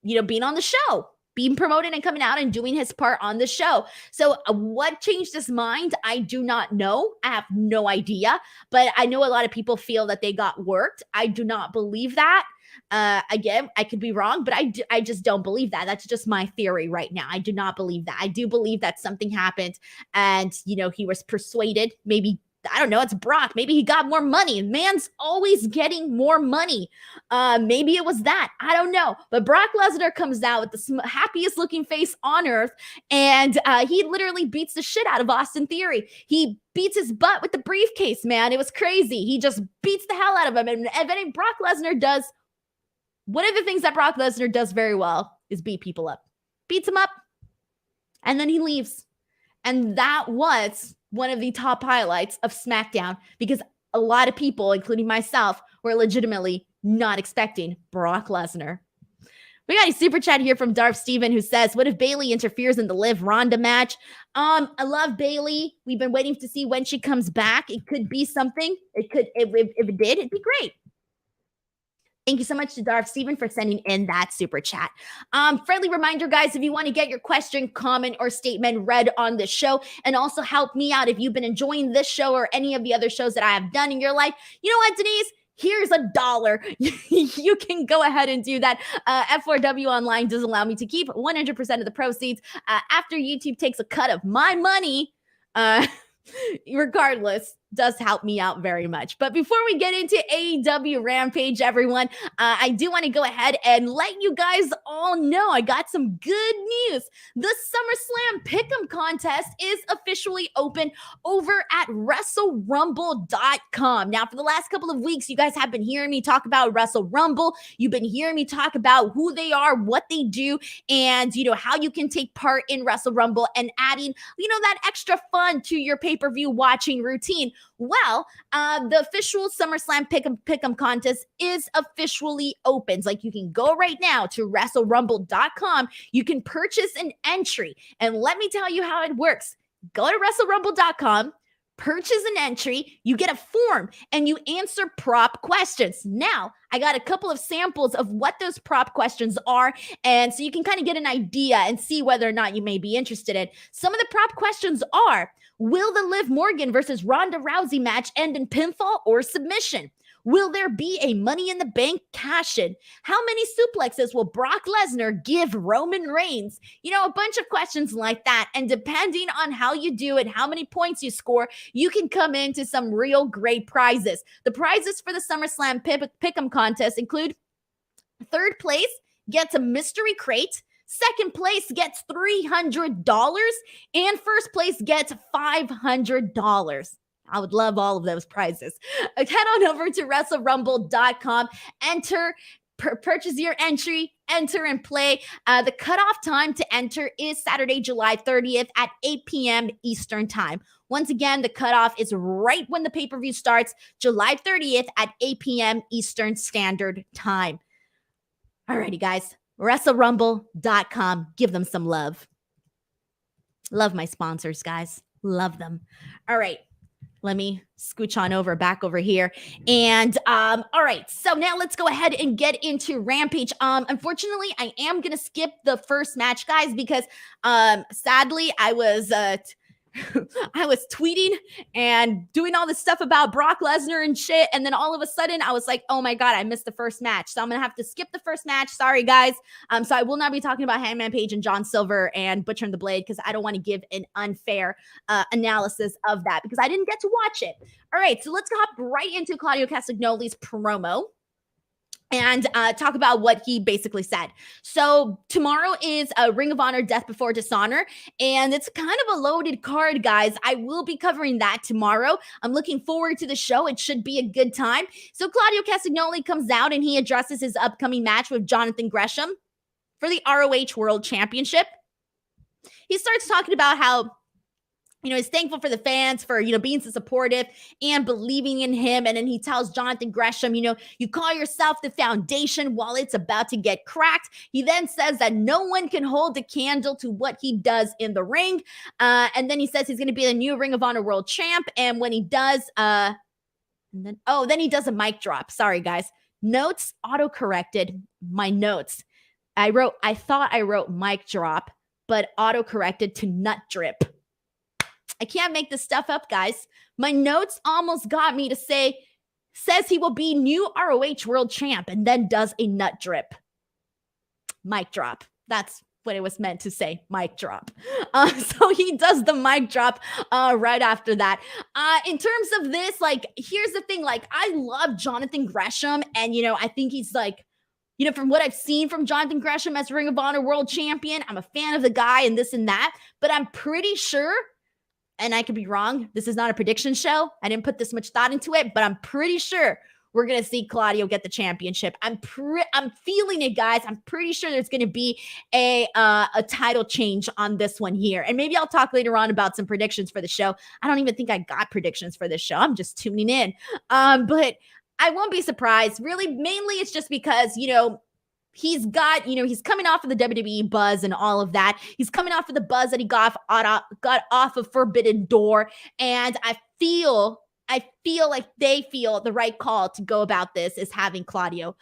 being on the show, being promoted and coming out and doing his part on the show. So what changed his mind? I do not know. I have no idea. But I know a lot of people feel that they got worked. I do not believe that. Again, I could be wrong, but I just don't believe that. That's just my theory right now. I do not believe that. I do believe that something happened and, he was persuaded, maybe, I don't know, it's Brock. Maybe he got more money. Man's always getting more money. Maybe it was that. I don't know. But Brock Lesnar comes out with the happiest looking face on earth, and he literally beats the shit out of Austin Theory. He beats his butt with the briefcase, man. It was crazy. He just beats the hell out of him. And Brock Lesnar does, one of the things that Brock Lesnar does very well is beat people up. Beats him up, and then he leaves. And that was one of the top highlights of SmackDown, because a lot of people, including myself, were legitimately not expecting Brock Lesnar. We got a super chat here from Darth Steven who says, what if Bayley interferes in the Liv Rhonda match? I love Bayley. We've been waiting to see when she comes back. It could be something. It could, if it did, it'd be great. Thank you so much to Darth Steven for sending in that super chat. Friendly reminder, guys, if you want to get your question, comment, or statement read on the show, and also help me out if you've been enjoying this show or any of the other shows that I have done in your life, you know what, Denise? Here's $1. You can go ahead and do that. F4W Online does allow me to keep 100% of the proceeds after YouTube takes a cut of my money. Regardless, does help me out very much. But before we get into AEW Rampage, everyone, I do want to go ahead and let you guys all know I got some good news. The SummerSlam Pick'em contest is officially open over at WrestleRumble.com. Now, for the last couple of weeks, you guys have been hearing me talk about Wrestle Rumble. You've been hearing me talk about who they are, what they do, and, how you can take part in Wrestle Rumble and adding, that extra fun to your pay-per-view watching routine. Well, the official SummerSlam Pick'em contest is officially open. Like, you can go right now to WrestleRumble.com. You can purchase an entry. And let me tell you how it works. Go to WrestleRumble.com, purchase an entry, you get a form, and you answer prop questions. Now, I got a couple of samples of what those prop questions are, and so you can kind of get an idea and see whether or not you may be interested in. Some of the prop questions are, will the Liv Morgan versus Ronda Rousey match end in pinfall or submission? Will there be a Money in the Bank cash-in? How many suplexes will Brock Lesnar give Roman Reigns? A bunch of questions like that. And depending on how you do it, how many points you score, you can come into some real great prizes. The prizes for the SummerSlam Pick'em contest include third place gets a mystery crate, second place gets $300, and first place gets $500. I would love all of those prizes. Head on over to WrestleRumble.com, enter purchase your entry, enter and play. The cutoff time to enter is Saturday, July 30th at 8 p.m. Eastern time. Once again, the cutoff is right when the pay-per-view starts, July 30th at 8 p.m. Eastern Standard Time. Alrighty, guys. WrestleRumble.com. Give them some love. Love my sponsors, guys. Love them. All right. Let me scooch on back over here. And all right, so now let's go ahead and get into Rampage. Unfortunately, I am gonna skip the first match, guys, because sadly I was I was tweeting and doing all this stuff about Brock Lesnar and shit, and then all of a sudden I was like, oh my god, I missed the first match. So I'm gonna have to skip the first match. Sorry, guys. So I will not be talking about Hangman Page and John Silver and Butcher and the Blade because I don't want to give an unfair analysis of that because I didn't get to watch it. All right, so let's hop right into Claudio Castagnoli's promo and talk about what he basically said. So tomorrow is a Ring of Honor Death Before Dishonor, and it's kind of a loaded card, guys. I will be covering that tomorrow. I'm looking forward to the show. It should be a good time. So Claudio Castagnoli comes out and he addresses his upcoming match with Jonathan Gresham for the ROH World Championship. He starts talking about how he's thankful for the fans for, being so supportive and believing in him. And then he tells Jonathan Gresham, you call yourself the foundation while it's about to get cracked. He then says that no one can hold a candle to what he does in the ring. And then he says he's going to be the new Ring of Honor World Champ. And when he does, then he does a mic drop. Sorry, guys. Notes auto-corrected my notes. I thought I wrote mic drop, but auto-corrected to nut drip. I can't make this stuff up, guys. My notes almost got me to says he will be new ROH World Champ and then does a nut drip. Mic drop. That's what it was meant to say. Mic drop. So he does the mic drop right after that. In terms of this, here's the thing. I love Jonathan Gresham. And, I think he's from what I've seen from Jonathan Gresham as Ring of Honor World Champion, I'm a fan of the guy and this and that. But I'm pretty sure, and I could be wrong, this is not a prediction show. I didn't put this much thought into it, but I'm pretty sure we're going to see Claudio get the championship. I'm feeling it, guys. I'm pretty sure there's going to be a title change on this one here. And maybe I'll talk later on about some predictions for the show. I don't even think I got predictions for this show. I'm just tuning in. But I won't be surprised. Really, mainly it's just because, he's got, he's coming off of the WWE buzz and all of that. He's coming off of the buzz that he got off of Forbidden Door. And I feel like they feel the right call to go about this is having Claudio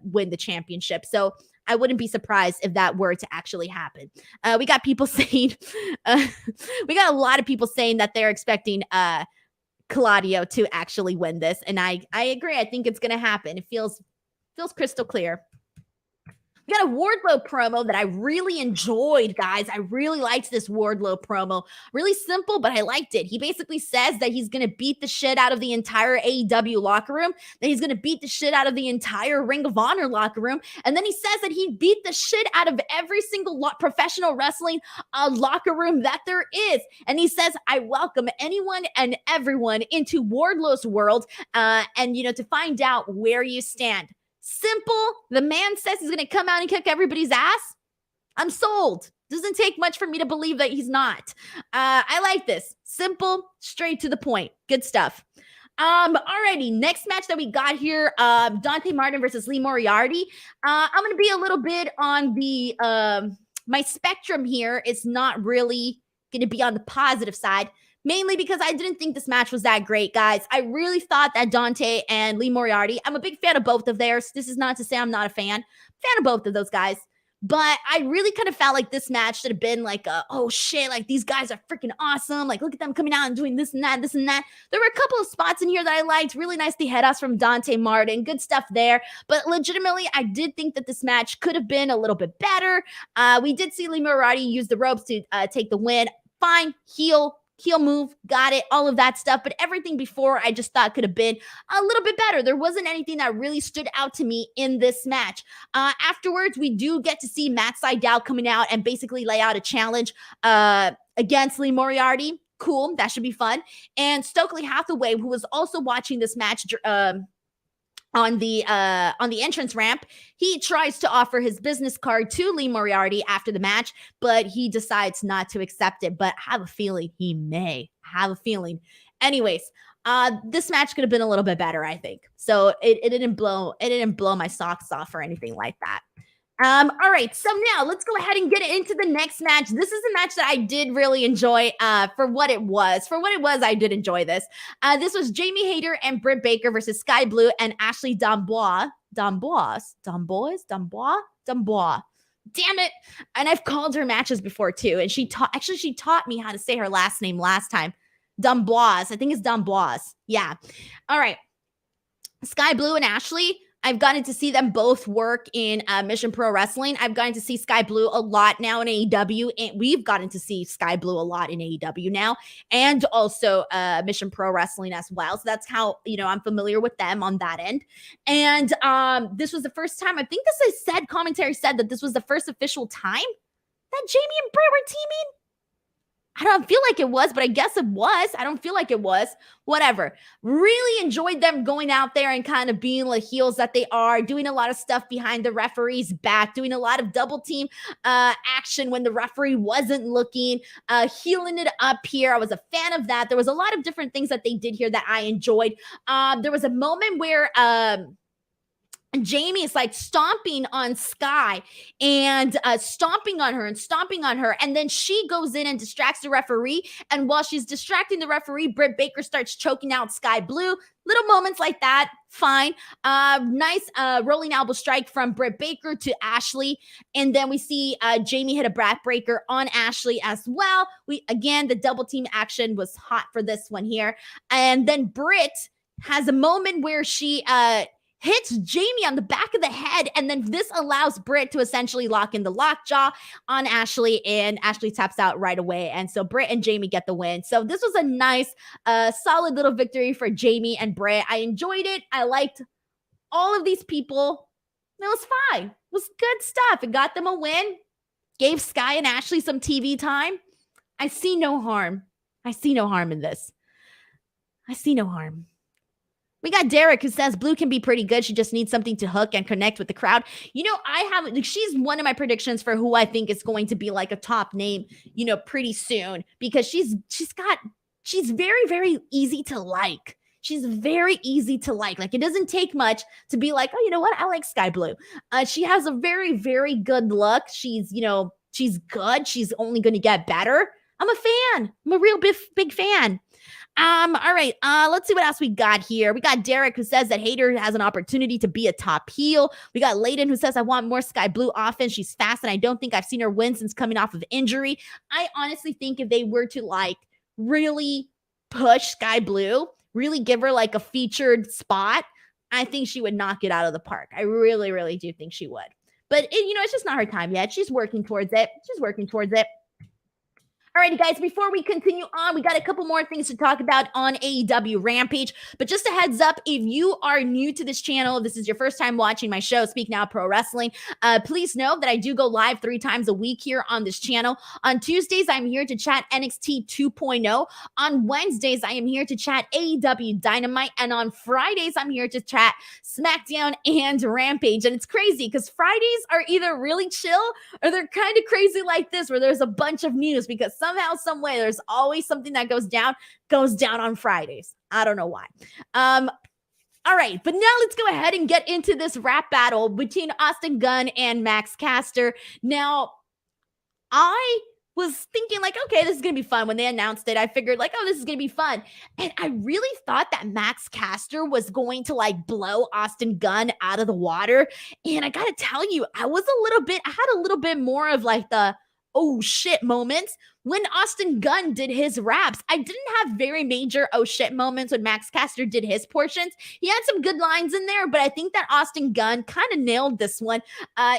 win the championship. So I wouldn't be surprised if that were to actually happen. We got people saying, we got a lot of people saying that they're expecting Claudio to actually win this. And I agree. I think it's going to happen. It feels crystal clear. We got a Wardlow promo that I really enjoyed, guys. I really liked this Wardlow promo. Really simple, but I liked it. He basically says that he's going to beat the shit out of the entire AEW locker room, that he's going to beat the shit out of the entire Ring of Honor locker room, and then he says that he beat the shit out of every single professional wrestling locker room that there is. And he says, I welcome anyone and everyone into Wardlow's world and, to find out where you stand. Simple. The man says he's going to come out and kick everybody's ass. I'm sold. Doesn't take much for me to believe that he's not. I like this. Simple, straight to the point. Good stuff. Alrighty, next match that we got here, Dante Martin versus Lee Moriarty. I'm going to be a little bit on the, my spectrum here is not really going to be on the positive side. Mainly because I didn't think this match was that great, guys. I really thought that Dante and Lee Moriarty, I'm a big fan of both of theirs. This is not to say I'm not a fan. Fan of both of those guys. But I really kind of felt like this match should have been oh shit, these guys are freaking awesome. Look at them coming out and doing this and that, this and that. There were a couple of spots in here that I liked. Really nice head-offs from Dante Martin. Good stuff there. But legitimately, I did think that this match could have been a little bit better. We did see Lee Moriarty use the ropes to take the win. Fine, heel move, got it, all of that stuff. But everything before I just thought could have been a little bit better. There wasn't anything that really stood out to me in this match. Afterwards, we do get to see Matt Sydal coming out and basically lay out a challenge against Lee Moriarty. Cool, that should be fun. And Stokely Hathaway, who was also watching this match on the entrance ramp, he tries to offer his business card to Lee Moriarty after the match, but he decides not to accept it. But I have a feeling he may. Have a feeling. Anyways, this match could have been a little bit better, I think. So it didn't blow my socks off or anything like that. All right, so now let's go ahead and get into the next match. This is a match that I did really enjoy for what it was. For what it was, I did enjoy this. This was Jamie Hayter and Britt Baker versus Sky Blue and Ashley Dambois. Dambois? Damn it. And I've called her matches before too. And she taught me how to say her last name last time. Dambois. I think it's Dambois. Yeah. All right. Sky Blue and Ashley, I've gotten to see them both work in Mission Pro Wrestling. I've gotten to see Sky Blue a lot now in AEW, and we've gotten to see Sky Blue a lot in AEW now, and also Mission Pro Wrestling as well. So that's how, I'm familiar with them on that end. And this was the first time, I think commentary said that this was the first official time that Jamie and Britt were teaming. I don't feel like it was, but I guess it was. I don't feel like it was. Whatever. Really enjoyed them going out there and kind of being the heels that they are, doing a lot of stuff behind the referee's back, doing a lot of double team action when the referee wasn't looking, healing it up here. I was a fan of that. There was a lot of different things that they did here that I enjoyed. There was a moment where Jamie is like stomping on Sky and stomping on her. And then she goes in and distracts the referee. And while she's distracting the referee, Britt Baker starts choking out Sky Blue. Little moments like that. Fine. Nice rolling elbow strike from Britt Baker to Ashley. And then we see Jamie hit a backbreaker on Ashley as well. The double team action was hot for this one here. And then Britt has a moment where she hits Jamie on the back of the head, and then this allows Britt to essentially lock in the lockjaw on Ashley, and Ashley taps out right away. And so Britt and Jamie get the win. So this was a nice, solid little victory for Jamie and Britt. I enjoyed it. I liked all of these people. It was fine. It was good stuff. It got them a win. Gave Sky and Ashley some TV time. I see no harm. I see no harm in this. I see no harm. We got Derek who says Blue can be pretty good. She just needs something to hook and connect with the crowd. She's one of my predictions for who I think is going to be like a top name, pretty soon, because she's very, very easy to like. She's very easy to like. Like, it doesn't take much to be like, oh, you know what? I like Sky Blue. She has a very, very good look. She's good. She's only going to get better. I'm a fan. I'm a real big fan. All right. Let's see what else we got here. We got Derek who says that Hayter has an opportunity to be a top heel. We got Layden who says, I want more Sky Blue offense. She's fast, and I don't think I've seen her win since coming off of injury. I honestly think if they were to really push Sky Blue, really give her like a featured spot, I think she would knock it out of the park. I really, really do think she would. But it's just not her time yet. She's working towards it. All right, guys, before we continue on, we got a couple more things to talk about on AEW Rampage. But just a heads up, if you are new to this channel, this is your first time watching my show, Speak Now Pro Wrestling, please know that I do go live 3 times a week here on this channel. On Tuesdays, I'm here to chat NXT 2.0. On Wednesdays, I am here to chat AEW Dynamite. And on Fridays, I'm here to chat Smackdown and Rampage. And it's crazy because Fridays are either really chill or they're kind of crazy like this, where there's a bunch of news, because somehow, some way, there's always something that goes down on Fridays. I don't know why. All right, but now let's go ahead and get into this rap battle between Austin Gunn and Max Caster. Now, I was thinking okay, this is going to be fun. When they announced it, I figured this is going to be fun. And I really thought that Max Caster was going to blow Austin Gunn out of the water. And I got to tell you, I had a little bit more of the oh shit moments when Austin Gunn did his raps. I didn't have very major oh shit moments when Max Caster did his portions. He had some good lines in there, but I think that Austin Gunn kind of nailed this one.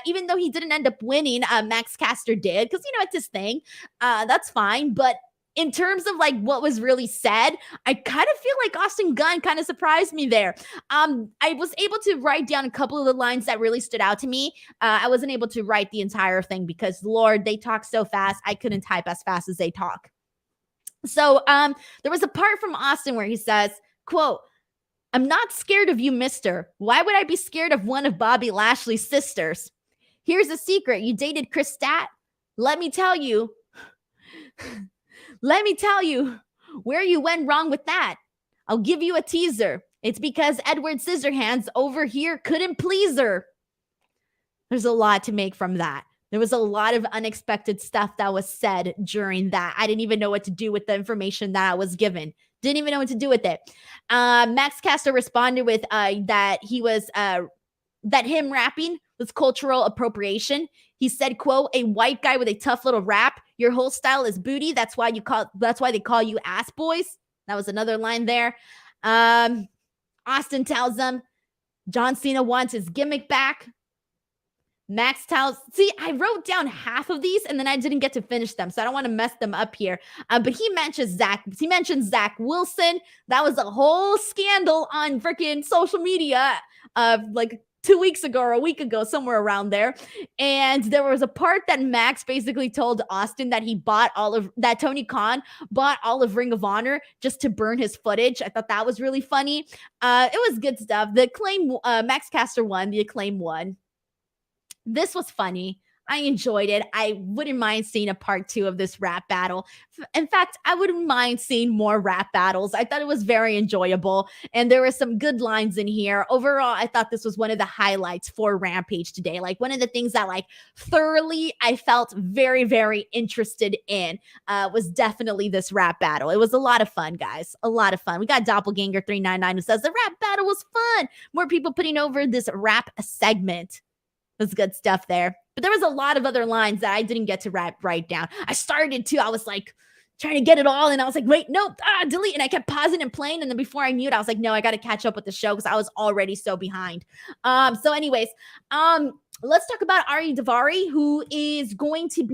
Even though he didn't end up winning, Max Caster did, because it's his thing. That's fine. But in terms of what was really said, I kind of feel like Austin Gunn kind of surprised me there. I was able to write down a couple of the lines that really stood out to me. I wasn't able to write the entire thing because, Lord, they talk so fast. I couldn't type as fast as they talk. So there was a part from Austin where he says, quote, I'm not scared of you, mister. Why would I be scared of one of Bobby Lashley's sisters? Here's a secret. You dated Chris Stat? Let me tell you. Let me tell you where you went wrong with that. I'll give you a teaser. It's because Edward Scissorhands over here couldn't please her. There's a lot to make from that. There was a lot of unexpected stuff that was said during that. I didn't even know what to do with the information that I was given. Didn't even know what to do with it. Max Caster responded with that him rapping was cultural appropriation. He said, quote, a white guy with a tough little rap. Your whole style is booty. That's why they call you ass boys. That was another line there. Austin tells them John Cena wants his gimmick back. Max tells, see, I wrote down half of these and then I didn't get to finish them, so I don't want to mess them up here. But he mentions Zach Wilson. That was a whole scandal on freaking social media, like 2 weeks ago or a week ago, somewhere around there. And there was a part that Max basically told Austin that that Tony Khan bought all of Ring of Honor just to burn his footage. I thought that was really funny. It was good stuff. The Acclaim, Max Caster won, the Acclaim won. This was funny. I enjoyed it. I wouldn't mind seeing a part 2 of this rap battle. In fact, I wouldn't mind seeing more rap battles. I thought it was very enjoyable, and there were some good lines in here. Overall, I thought this was one of the highlights for Rampage today. Like one of the things that thoroughly I felt very, very interested in was definitely this rap battle. It was a lot of fun, guys. A lot of fun. We got Doppelganger 399 who says the rap battle was fun. More people putting over this rap segment. There's good stuff there. But there was a lot of other lines that I didn't get to write down. I started to. I was like trying to get it all. And I was like, wait, no, delete. And I kept pausing and playing. And then before I knew it, I was like, no, I got to catch up with the show because I was already so behind. So anyways, let's talk about Arya Daivari, who's going to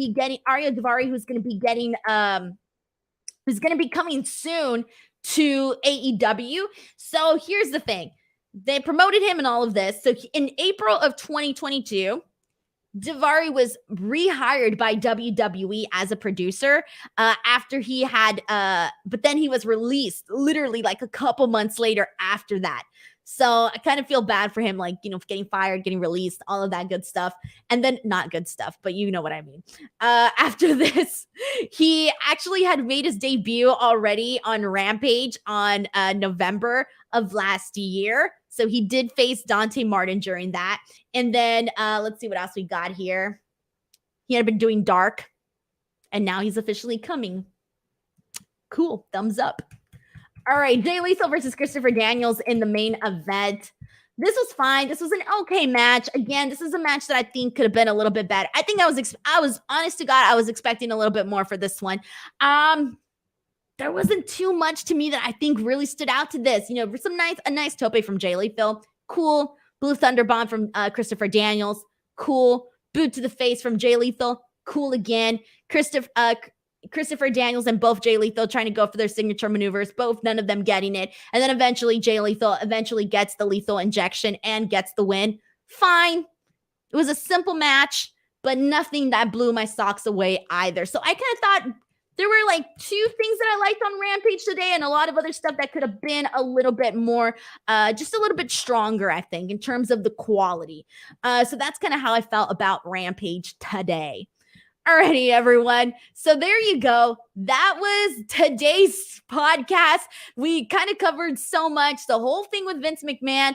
be coming soon to AEW. So here's the thing. They promoted him and all of this. So in April of 2022, Daivari was rehired by WWE as a producer after he had, but then he was released literally like a couple months later after that. So I kind of feel bad for him, getting fired, getting released, all of that good stuff. And then not good stuff, but you know what I mean. After this, he actually had made his debut already on Rampage on November of last year. So he did face Dante Martin during that. And then let's see what else we got here. He had been doing Dark, and now he's officially coming. Cool. Thumbs up. All right, Jay Lethal versus Christopher Daniels in the main event. This was fine. This was an okay match. Again, this is a match that I think could have been a little bit better. I think I was honest to God, I was expecting a little bit more for this one. There wasn't too much to me that I think really stood out to this. A nice tope from Jay Lethal. Cool. Blue Thunder Bomb from Christopher Daniels. Cool. Boot to the face from Jay Lethal. Cool again. Christopher Daniels and both Jay Lethal trying to go for their signature maneuvers, none of them getting it. And then eventually Jay Lethal gets the lethal injection and gets the win. Fine. It was a simple match, but nothing that blew my socks away either. So I kind of thought there were two things that I liked on Rampage today and a lot of other stuff that could have been a little bit more, just a little bit stronger, I think, in terms of the quality. So that's kind of how I felt about Rampage today. Alrighty, everyone. So there you go. That was today's podcast. We kind of covered so much. The whole thing with Vince McMahon.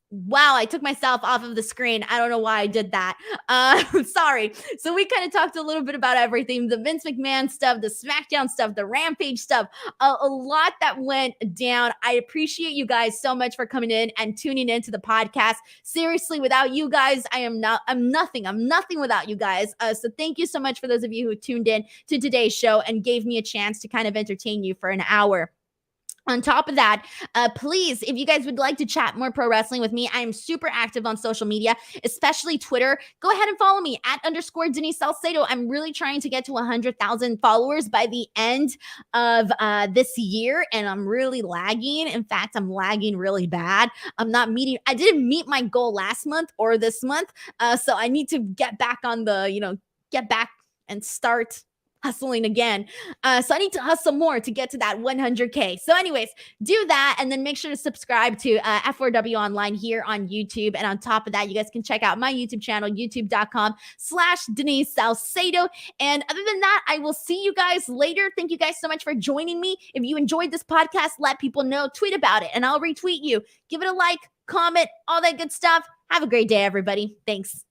Wow, I took myself off of the screen. I don't know why I did that. Sorry. So we kind of talked a little bit about everything. The Vince McMahon stuff, the Smackdown stuff, the Rampage stuff, a lot that went down. I appreciate you guys so much for coming in and tuning into the podcast. Seriously, without you guys, I'm nothing. I'm nothing without you guys. So thank you so much for those of you who tuned in to today's show and gave me a chance to kind of entertain you for an hour. On top of that, please, if you guys would like to chat more pro wrestling with me, I am super active on social media, especially Twitter. Go ahead and follow me at _ Denise Salcedo. I'm really trying to get to 100,000 followers by the end of this year, and I'm really lagging. In fact, I'm lagging really bad. I didn't meet my goal last month or this month, so I need to get back on get back and start hustling again. So I need to hustle more to get to that 100K. So anyways, do that and then make sure to subscribe to F4W Online here on YouTube. And on top of that, you guys can check out my YouTube channel, youtube.com/Denise Salcedo. And other than that, I will see you guys later. Thank you guys so much for joining me. If you enjoyed this podcast, let people know, tweet about it, and I'll retweet you. Give it a like, comment, all that good stuff. Have a great day, everybody. Thanks.